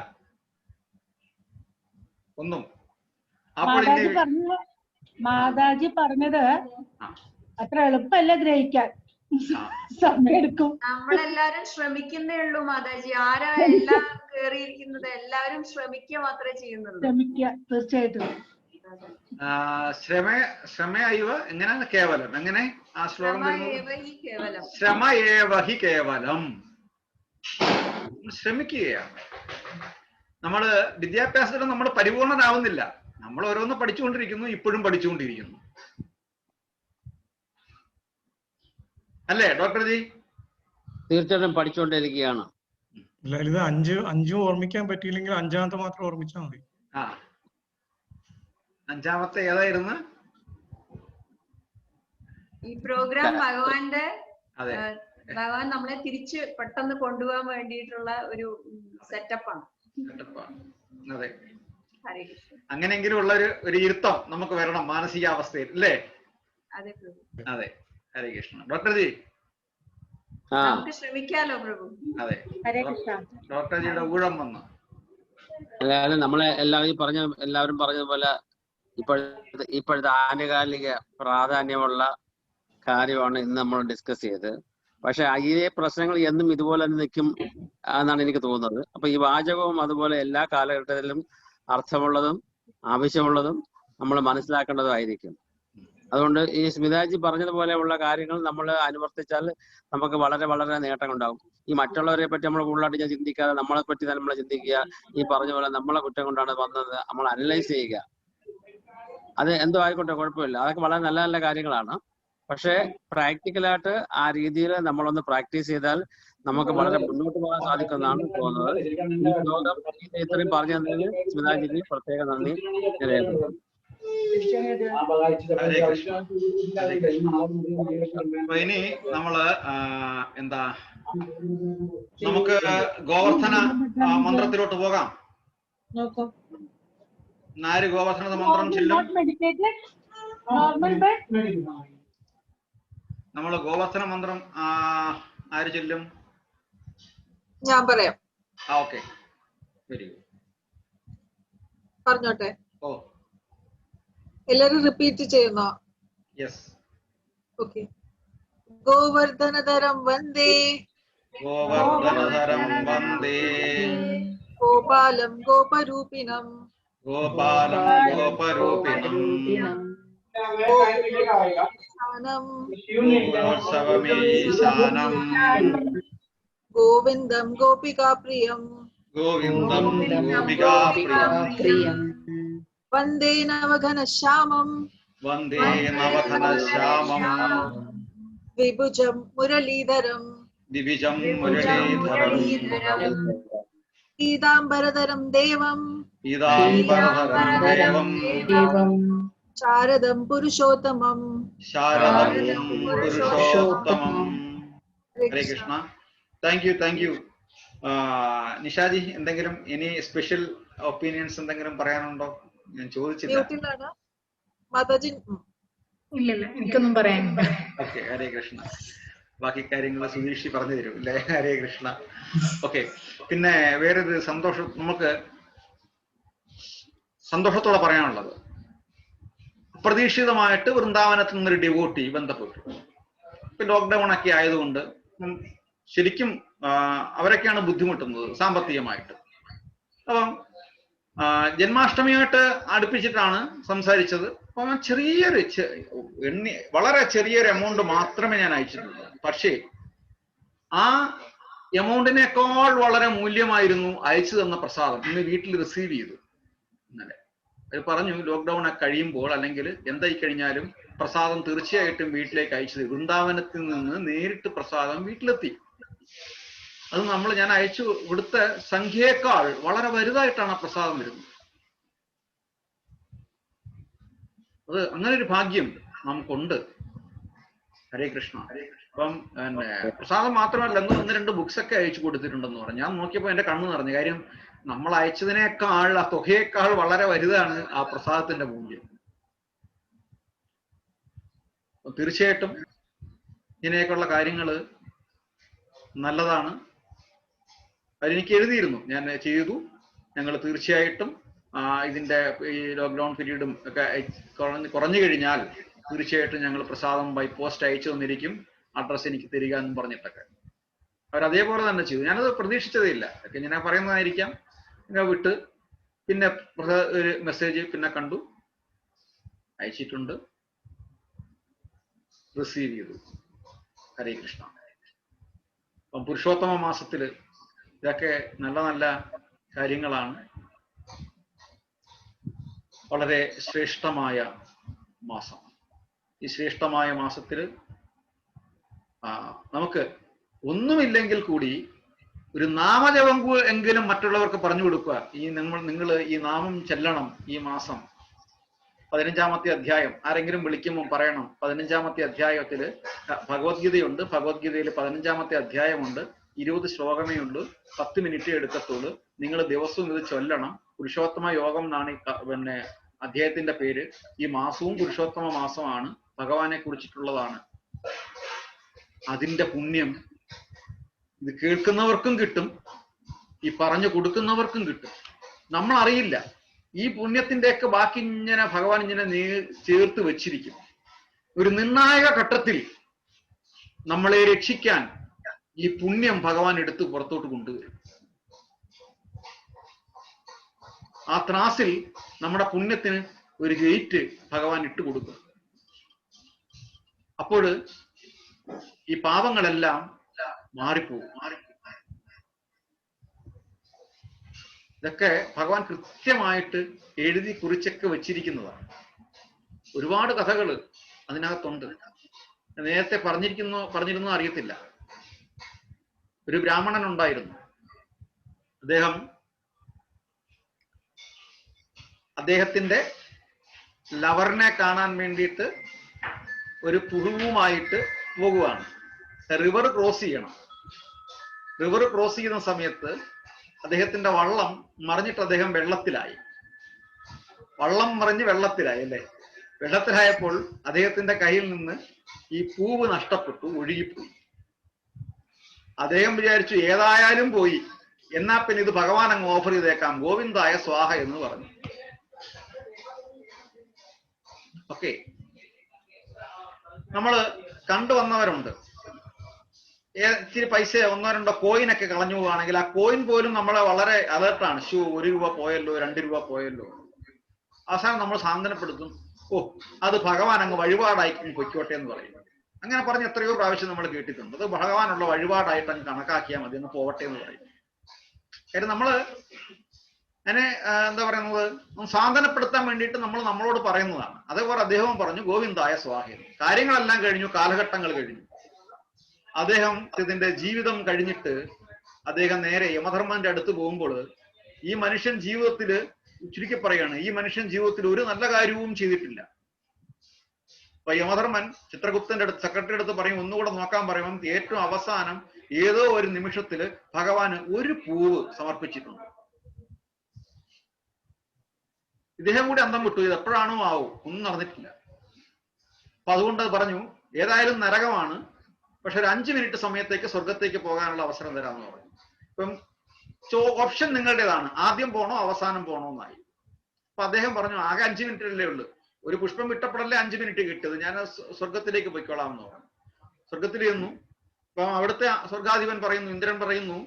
മാതാജി പറഞ്ഞത് അത്ര എളുപ്പമല്ല ഗ്രഹിക്കാൻ, സമയമെടുക്കും. നമ്മളെല്ലാരും ശ്രമിക്കുന്നേ ഉള്ളൂ മാതാജി. ആരാ എല്ലാം കേറിയിരിക്കുന്നത്? എല്ലാവരും ശ്രമിക്കുക മാത്രമേ ചെയ്യുന്നുള്ളൂ. തീർച്ചയായിട്ടും. ശ്രമയൈവ എങ്ങനെയാണ് കേവലം? എങ്ങനെ ആ ശ്ലോകം? ശ്രമയേവഹി കേവലം. ശ്രമിക്കുകയാണ്. നമ്മള് വിദ്യാഭ്യാസത്തിൽ നമ്മൾ പരിപൂർണനാവുന്നില്ല. നമ്മൾ ഓരോന്ന് പഠിച്ചുകൊണ്ടിരിക്കുന്നു, ഇപ്പോഴും പഠിച്ചുകൊണ്ടിരിക്കുന്നു. അല്ലേ ഡോക്ടർ ജി? തീർച്ചയായിട്ടും പഠിച്ചുകൊണ്ടിരിക്കുകയാണ്. ഇത് അഞ്ചും ഓർമ്മിക്കാൻ പറ്റിയില്ലെങ്കിൽ അഞ്ചാമത്തെ മാത്രം ഓർമ്മിച്ചാൽ മതി. അഞ്ചാമത്തെ ഏതായിരുന്നു? ഈ പ്രോഗ്രാം ഭഗവാൻ നമ്മളെ തിരിച്ച് പെട്ടെന്ന് കൊണ്ടുപോകാൻ വേണ്ടിയിട്ടുള്ള ഒരു സെറ്റപ്പാണ്. അതെ. അങ്ങനെയെങ്കിലും ഉള്ള ഒരു ഇരുത്തം നമുക്ക് വരണം മാനസികാവസ്ഥയിൽ, അല്ലേ? അതെ. ഹരേ കൃഷ്ണ. ഡോക്ടർ ജി? നമുക്ക് ശ്രമിക്കാലോ പ്രഭു. അതെ. ഡോക്ടർ ജിയുടെ ഊഴം വന്നു. അതായത് നമ്മളെ എല്ലാവരും പറഞ്ഞതുപോലെ ഇപ്പോഴത്തെ ആനുകാലിക പ്രാധാന്യമുള്ള കാര്യമാണ് ഇന്ന് നമ്മൾ ഡിസ്കസ് ചെയ്തത്. പക്ഷെ ഈ പ്രശ്നങ്ങൾ എന്നും ഇതുപോലെ തന്നെ നിൽക്കും എന്നാണ് എനിക്ക് തോന്നുന്നത്. അപ്പൊ ഈ വാചകവും അതുപോലെ എല്ലാ കാലഘട്ടത്തിലും അർത്ഥമുള്ളതും ആവശ്യമുള്ളതും നമ്മൾ മനസ്സിലാക്കേണ്ടതായിരിക്കും. അതുകൊണ്ട് ഈ സ്മിതാജി പറഞ്ഞതുപോലെയുള്ള കാര്യങ്ങൾ നമ്മൾ അനുവർത്തിച്ചാൽ നമുക്ക് വളരെ വളരെ നേട്ടങ്ങളുണ്ടാകും. ഈ മറ്റുള്ളവരെ പറ്റി നമ്മൾ കൂടുതലായിട്ട് ചിന്തിക്കാതെ നമ്മളെ പറ്റി തന്നെ നമ്മൾ ചിന്തിക്കുക. ഈ പറഞ്ഞ പോലെ നമ്മളെ കുറ്റം കൊണ്ടാണ് വന്നത് നമ്മൾ അനലൈസ് ചെയ്യുക. അത് എന്തോ ആയിക്കോട്ടെ, കുഴപ്പമില്ല. അതൊക്കെ വളരെ നല്ല നല്ല കാര്യങ്ങളാണ്. പക്ഷെ പ്രാക്ടിക്കലായിട്ട് ആ രീതിയിൽ നമ്മളൊന്ന് പ്രാക്ടീസ് ചെയ്താൽ നമുക്ക് വളരെ മുന്നോട്ട് പോകാൻ സാധിക്കുമെന്നാണ് തോന്നുന്നത്. ഈ ലോകം ഇത്രയും പറഞ്ഞു തന്നതിന് സ്മിതാജിക്ക് പ്രത്യേക നന്ദി രേഖപ്പെടുത്തുന്നു. ഇനി നമ്മള് നമുക്ക് ഗോവർദ്ധന മന്ത്രത്തിലോട്ട് പോകാം. ആര് ഗോവർദ്ധന മന്ത്രം ചൊല്ലും? നമ്മള് ഗോവർദ്ധന മന്ത്രം ആര് ചൊല്ലും? ഞാൻ പറയാം. Okay, very good. പറഞ്ഞോട്ടെ? ഓ, എല്ലാരും റിപ്പീറ്റ് ചെയ്യുന്നോ? യെസ്. ഓക്കെ. ഗോവർദ്ധനധരം വന്ദേ, ഗോവർദ്ധനധരം വന്ദേ, ഗോപാലം ഗോപരൂപിണം, ഗോപാലം ഗോപരൂപിണം, ഗോത്സവമീശാനം, ഗോവിന്ദം ഗോപികാപ്രിയം, ഗോവിന്ദം ഗോപികാപ്രിയം, വന്ദേ നവഘനശ്യാമം, വന്ദേ നവഘനശ്യാമം, വിഭുജം മുരളീധരം, ദിവിജം മുരളീധരം, പീതാംബരധരം ദേവം, പീതാംബരധരം ദേവം ശാരദം പുരുഷോത്തമം. ശാരദം പുരുഷോത്തമം. ഹരേ കൃഷ്ണ. Thank you. നിഷാജി, എന്തെങ്കിലും ഇനി സ്പെഷ്യൽ ഒപ്പീനിയൻസ് എന്തെങ്കിലും പറയാനുണ്ടോ? ഞാൻ ചോദിച്ചില്ല. മാതാജി ഇല്ലല്ല, എനിക്കൊന്നും പറയാനില്ല. ഓക്കെ, ഹരേ കൃഷ്ണ. ബാക്കി കാര്യങ്ങൾ സുനീഷി പറഞ്ഞു തരും അല്ലേ? ഹരേ കൃഷ്ണ. ഓക്കെ, പിന്നെ വേറൊരു സന്തോഷം, നമുക്ക് സന്തോഷത്തോടെ പറയാനുള്ളത്, അപ്രതീക്ഷിതമായിട്ട് വൃന്ദാവനത്തിൽ നിന്നൊരു ഡിവോട്ടി ബന്ധപ്പെട്ടു. ഇപ്പൊ ലോക്ക്ഡൌൺ ഒക്കെ ആയതുകൊണ്ട് ശരിക്കും അവരൊക്കെയാണ് ബുദ്ധിമുട്ടുന്നത് സാമ്പത്തികമായിട്ട്. അപ്പം ജന്മാഷ്ടമിയായിട്ട് അടുപ്പിച്ചിട്ടാണ് സംസാരിച്ചത്. അപ്പം ചെറിയൊരു വളരെ ചെറിയൊരു എമൗണ്ട് മാത്രമേ ഞാൻ അയച്ചിട്ടുള്ളൂ. പക്ഷേ ആ എമൗണ്ടിനേക്കാൾ വളരെ മൂല്യമായിരുന്നു അയച്ചു തന്ന പ്രസാദം. ഇന്ന് വീട്ടിൽ റിസീവ് ചെയ്തു. ഇന്നലെ അത് പറഞ്ഞു, ലോക്ക്ഡൌൺ ഒക്കെ കഴിയുമ്പോൾ അല്ലെങ്കിൽ എന്തായി കഴിഞ്ഞാലും പ്രസാദം തീർച്ചയായിട്ടും വീട്ടിലേക്ക് അയച്ചത്. വൃന്ദാവനത്തിൽ നിന്ന് നേരിട്ട് പ്രസാദം വീട്ടിലെത്തി. അത് ഞാൻ അയച്ചു ഇവിടുത്തെ സംഖ്യയേക്കാൾ വളരെ വലുതായിട്ടാണ് ആ പ്രസാദം വരുന്നത്. അത് അങ്ങനെ ഒരു ഭാഗ്യം നമുക്കുണ്ട്. ഹരേ കൃഷ്ണ. അപ്പം പ്രസാദം മാത്രമല്ല, ഒന്ന് രണ്ട് ബുക്സ് ഒക്കെ അയച്ചു കൊടുത്തിട്ടുണ്ടെന്ന് പറഞ്ഞു. ഞാൻ നോക്കിയപ്പോൾ എന്റെ കണ്ണ് നിറഞ്ഞു. കാര്യം നമ്മൾ അയച്ചതിനേക്കാൾ, ആ തുകയേക്കാൾ വളരെ വലുതാണ് ആ പ്രസാദത്തിന്റെ മൂല്യം. തീർച്ചയായിട്ടും ഇങ്ങനെയൊക്കെയുള്ള കാര്യങ്ങള് നല്ലതാണ്. അതിനെനിക്ക് എഴുതിയിരുന്നു, ഞാൻ ചെയ്തു. ഞങ്ങൾ തീർച്ചയായിട്ടും ഇതിന്റെ ഈ ലോക്ക്ഡൌൺ പീരീഡും ഒക്കെ കുറഞ്ഞു കഴിഞ്ഞാൽ തീർച്ചയായിട്ടും ഞങ്ങൾ പ്രസാദം ബൈ പോസ്റ്റ് അയച്ചു തന്നിരിക്കും, അഡ്രസ് എനിക്ക് തരിക എന്നും പറഞ്ഞിട്ടൊക്കെ അവരതേപോലെ തന്നെ ചെയ്തു. ഞാനത് പ്രതീക്ഷിച്ചതേ ഇല്ല. ഒക്കെ ഞാൻ പറയുന്നതായിരിക്കാം. ഞാൻ വിട്ട് പിന്നെ ഒരു മെസ്സേജ് പിന്നെ കണ്ടു, അയച്ചിട്ടുണ്ട്, റിസീവ് ചെയ്തു. ഹരേ കൃഷ്ണ. അപ്പം പുരുഷോത്തമ മാസത്തില് ഇതൊക്കെ നല്ല നല്ല കാര്യങ്ങളാണ്. വളരെ ശ്രേഷ്ഠമായ മാസം. ഈ ശ്രേഷ്ഠമായ മാസത്തില് നമുക്ക് ഒന്നുമില്ലെങ്കിൽ കൂടി ഒരു നാമജപം എങ്കിലും മറ്റുള്ളവർക്ക് പറഞ്ഞു കൊടുക്കുക. നിങ്ങൾ ഈ നാമം ചെല്ലണം. ഈ മാസം 15-ാമത്തെ അധ്യായം ആരെങ്കിലും വിളിക്കുമ്പോൾ പറയണം. 15-ാമത്തെ അധ്യായത്തില് ഭഗവത്ഗീതയുണ്ട്. ഭഗവത്ഗീതയിൽ 15-ാമത്തെ അധ്യായമുണ്ട്. 20 ശ്ലോകമേ ഉള്ളൂ. 10 മിനിറ്റ് എടുക്കത്തുള്ളൂ. നിങ്ങൾ ദിവസവും ഇത് ചൊല്ലണം. പുരുഷോത്തമ യോഗം എന്നാണ് പിന്നെ അധ്യായത്തിന്റെ പേര്. ഈ മാസവും പുരുഷോത്തമ മാസമാണ്. ഭഗവാനെ കുറിച്ചിട്ടുള്ളതാണ്. അതിന്റെ പുണ്യം ഇത് കേൾക്കുന്നവർക്കും കിട്ടും, ഈ പറഞ്ഞു കൊടുക്കുന്നവർക്കും കിട്ടും. നമ്മൾ അറിയില്ല. ഈ പുണ്യത്തിന്റെയൊക്കെ ബാക്കി ഇങ്ങനെ ഭഗവാൻ ഇങ്ങനെ ചേർത്ത് വെച്ചിരിക്കും. ഒരു നിർണായക ഘട്ടത്തിൽ നമ്മളെ രക്ഷിക്കാൻ ഈ പുണ്യം ഭഗവാൻ എടുത്ത് പുറത്തോട്ട് കൊണ്ടുവരും. ആ ത്രാസിൽ നമ്മുടെ പുണ്യത്തിന് ഒരു ഗേറ്റ് ഭഗവാൻ ഇട്ട് കൊടുക്കും. അപ്പോൾ ഈ പാപങ്ങളെല്ലാം മാറിപ്പോകും. ഇതൊക്കെ ഭഗവാൻ കൃത്യമായിട്ട് എഴുതി കുറിച്ചൊക്കെ വെച്ചിരിക്കുന്നതാണ്. ഒരുപാട് കഥകൾ അതിനകത്തുണ്ട്. നേരത്തെ പറഞ്ഞിരുന്നോ അറിയത്തില്ല. ഒരു ബ്രാഹ്മണൻ ഉണ്ടായിരുന്നു. അദ്ദേഹത്തിന്റെ ലവറിനെ കാണാൻ വേണ്ടിയിട്ട് ഒരു പുഴുവുമായിട്ട് പോകുവാണ്. റിവർ ക്രോസ് ചെയ്യണം. റിവർ ക്രോസ് ചെയ്യുന്ന സമയത്ത് അദ്ദേഹത്തിന്റെ വള്ളം മറിഞ്ഞിട്ട് അദ്ദേഹം വെള്ളത്തിലായി. വള്ളം മറിഞ്ഞ് വെള്ളത്തിലായി അല്ലേ? വെള്ളത്തിലായപ്പോൾ അദ്ദേഹത്തിന്റെ കയ്യിൽ നിന്ന് ഈ പൂവ് നഷ്ടപ്പെട്ടു, ഒഴുകിപ്പോയി. അദ്ദേഹം വിചാരിച്ചു ഏതായാലും പോയി, എന്നാ പിന്നെ ഇത് ഭഗവാൻ അങ്ങ് ഓഫർ ചെയ്തേക്കാം, ഗോവിന്ദായ സ്വാഹ എന്ന് പറഞ്ഞു. ഓക്കെ, നമ്മള് കണ്ടുവന്നവരുണ്ട്. ഇച്ചിരി പൈസ 1-2 കോയിനൊക്കെ കളഞ്ഞു പോവുകയാണെങ്കിൽ ആ കോയിൻ പോലും നമ്മളെ വളരെ അലേർട്ടാണ്. 1 രൂപ പോയല്ലോ, 2 രൂപ പോയല്ലോ. അവസാനം നമ്മൾ സാന്ത്വനപ്പെടുത്തും, ഓ അത് ഭഗവാൻ അങ്ങ് വഴിപാടായി പൊയ്ക്കോട്ടെ എന്ന് പറയും. അങ്ങനെ പറഞ്ഞ് എത്രയോ പ്രാവശ്യം നമ്മൾ കേട്ടിട്ടുണ്ട്. അത് ഭഗവാനുള്ള വഴിപാടായിട്ട് അങ്ങ് കണക്കാക്കിയാൽ മതി, എന്ന് പോവട്ടെ എന്ന് പറയും. കാര്യം നമ്മള് അതിനെ എന്താ പറയുന്നത്, സാന്ത്വനപ്പെടുത്താൻ വേണ്ടിയിട്ട് നമ്മളോട് പറയുന്നതാണ്. അതേപോലെ അദ്ദേഹവും പറഞ്ഞു ഗോവിന്ദായ സ്വാഹ. കാര്യങ്ങളെല്ലാം കഴിഞ്ഞു, കാലഘട്ടങ്ങൾ കഴിഞ്ഞു. അദ്ദേഹം ഇതിന്റെ ജീവിതം കഴിഞ്ഞിട്ട് അദ്ദേഹം നേരെ യമധർമ്മന്റെ അടുത്ത് പോകുമ്പോൾ ഈ മനുഷ്യൻ ജീവിതത്തില് ചുരുക്കി പറയാണ്, ഈ മനുഷ്യൻ ജീവിതത്തിൽ ഒരു നല്ല കാര്യവും ചെയ്തിട്ടില്ല. അപ്പൊ യമധർമ്മൻ ചിത്രഗുപ്തന്റെ അടുത്ത്, സെക്രട്ടറി അടുത്ത് പറയും, ഒന്നുകൂടെ നോക്കാൻ പറയുമ്പോൾ ഏറ്റവും അവസാനം ഏതോ ഒരു നിമിഷത്തില് ഭഗവാന് ഒരു പൂവ് സമർപ്പിച്ചിട്ടുണ്ട്. ഇദ്ദേഹം കൂടി അന്തം വിട്ടു, ഇത് എപ്പോഴാണോ ആവും, ഒന്നും നടന്നിട്ടില്ല. അപ്പൊ അതുകൊണ്ട് പറഞ്ഞു, ഏതായാലും നരകമാണ്, പക്ഷെ ഒരു 5 മിനിറ്റ് സമയത്തേക്ക് സ്വർഗത്തേക്ക് പോകാനുള്ള അവസരം തരാമെന്ന് പറഞ്ഞു. ഇപ്പം ഓപ്ഷൻ നിങ്ങളുടേതാണ്, ആദ്യം പോണോ അവസാനം പോണോ എന്നായി. അപ്പൊ അദ്ദേഹം പറഞ്ഞു, ആകെ 5 മിനിറ്റല്ലേ ഉള്ളൂ, ഒരു പുഷ്പം വിട്ടപ്പോഴല്ലേ 5 മിനിറ്റ് കിട്ടിയത്, ഞാൻ സ്വർഗത്തിലേക്ക് പോയിക്കോളാം എന്ന് പറഞ്ഞു. സ്വർഗത്തിൽ ചെന്നു. അപ്പൊ അവിടുത്തെ സ്വർഗാധിപൻ പറയുന്നു, ഇന്ദ്രൻ പറയുന്നു,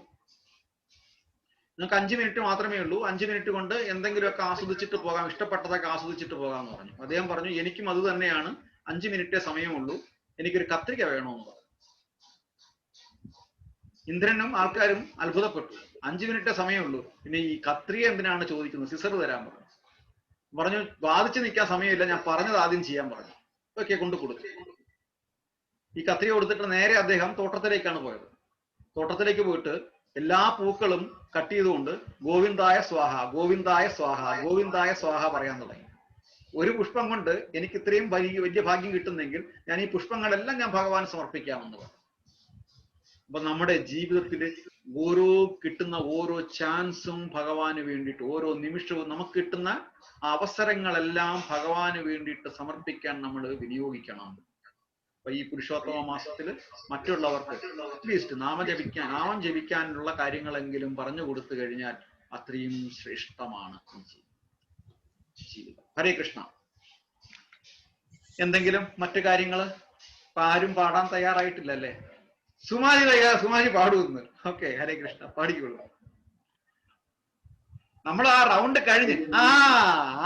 നിങ്ങൾക്ക് 5 മിനിറ്റ് മാത്രമേ ഉള്ളൂ, 5 മിനിറ്റ് കൊണ്ട് എന്തെങ്കിലുമൊക്കെ ആസ്വദിച്ചിട്ട് പോകാം, ഇഷ്ടപ്പെട്ടതൊക്കെ ആസ്വദിച്ചിട്ട് പോകാം എന്ന് പറഞ്ഞു. അദ്ദേഹം പറഞ്ഞു, എനിക്കും അത് തന്നെയാണ്, 5 മിനിറ്റേ സമയമുള്ളൂ, എനിക്കൊരു കത്രിക വേണമെന്ന് പറഞ്ഞു. ഇന്ദ്രനും ആൾക്കാരും അത്ഭുതപ്പെട്ടു, 5 മിനിറ്റേ സമയമുള്ളൂ, പിന്നെ ഈ കത്രിക എന്തിനാണ് ചോദിക്കുന്നത്, സിസർ തരാൻ പറഞ്ഞു. പറഞ്ഞു, വാദിച്ചു നിൽക്കാൻ സമയമില്ല, ഞാൻ പറഞ്ഞത് ആദ്യം ചെയ്യാൻ പറഞ്ഞു. ഓക്കെ, കൊണ്ടു കൊടുത്തു. ഈ കത്രിക കൊടുത്തിട്ട് നേരെ അദ്ദേഹം തോട്ടത്തിലേക്കാണ് പോയത്. തോട്ടത്തിലേക്ക് പോയിട്ട് എല്ലാ പൂക്കളും കട്ട് ചെയ്തുകൊണ്ട് ഗോവിന്ദായ സ്വാഹ, ഗോവിന്ദായ സ്വാഹ, ഗോവിന്ദായ സ്വാഹ പറയാൻ തുടങ്ങി. ഒരു പുഷ്പം കൊണ്ട് എനിക്ക് ഇത്രയും വലിയ ഭാഗ്യം കിട്ടുന്നെങ്കിൽ ഞാൻ ഈ പുഷ്പങ്ങളെല്ലാം ഞാൻ ഭഗവാന് സമർപ്പിക്കാമെന്ന് പറഞ്ഞു. അപ്പൊ നമ്മുടെ ജീവിതത്തിൽ കിട്ടുന്ന ഓരോ ചാൻസും ഭഗവാന് വേണ്ടിയിട്ട്, ഓരോ നിമിഷവും നമുക്ക് കിട്ടുന്ന അവസരങ്ങളെല്ലാം ഭഗവാന് വേണ്ടിയിട്ട് സമർപ്പിക്കാൻ നമ്മൾ വിനിയോഗിക്കണം. അപ്പൊ ഈ പുരുഷോത്തമ മാസത്തിൽ മറ്റുള്ളവർക്ക് അറ്റ്ലീസ്റ്റ് നാമം ജപിക്കാനുള്ള കാര്യങ്ങളെങ്കിലും പറഞ്ഞു കൊടുത്തു കഴിഞ്ഞാൽ അത്രയും ശ്രേഷ്ഠമാണ് ജീവിതം. ഹരേ കൃഷ്ണ. എന്തെങ്കിലും മറ്റു കാര്യങ്ങള്? ഇപ്പൊ ആരും പാടാൻ തയ്യാറായിട്ടില്ല അല്ലേ? സുമാരി പാടുമെന്ന്. ഓക്കെ, ഹരേ കൃഷ്ണ, പാടിക്കൊള്ളു. നമ്മൾ ആ റൗണ്ട് കഴിഞ്ഞ്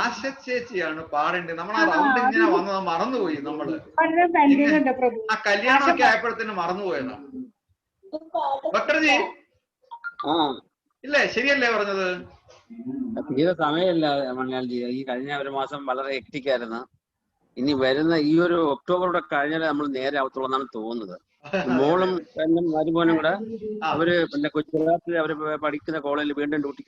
ആശ ചേച്ചിയാണ് പാടേണ്ടത്. നമ്മൾ ആ റൗണ്ട് ഇങ്ങനെ വന്നത് മറന്നുപോയി. നമ്മള് ആ കല്യാണമൊക്കെ ആയപ്പോഴത്തേന് മറന്നുപോയതാണ്. ഭക്തർജി ഇല്ലേ, ശരിയല്ലേ പറഞ്ഞത്? തീരെ സമയമില്ല മലയാളി. ഈ കഴിഞ്ഞ ഒരു മാസം വളരെ ഹെക്ടിക്കായിരുന്നു. ഇനി വരുന്ന ഈ ഒരു ഒക്ടോബറോടെ കഴിഞ്ഞാലേ നമ്മൾ നേരെ ആവത്തുള്ളൂ എന്നാണ് തോന്നുന്നത്. മോളും എന്നും മരുമോനും കൂടെ അവര് പിന്നെ ഗുജറാത്തിൽ അവര് പഠിക്കുന്ന കോളേജിൽ വീണ്ടും ഡ്യൂട്ടി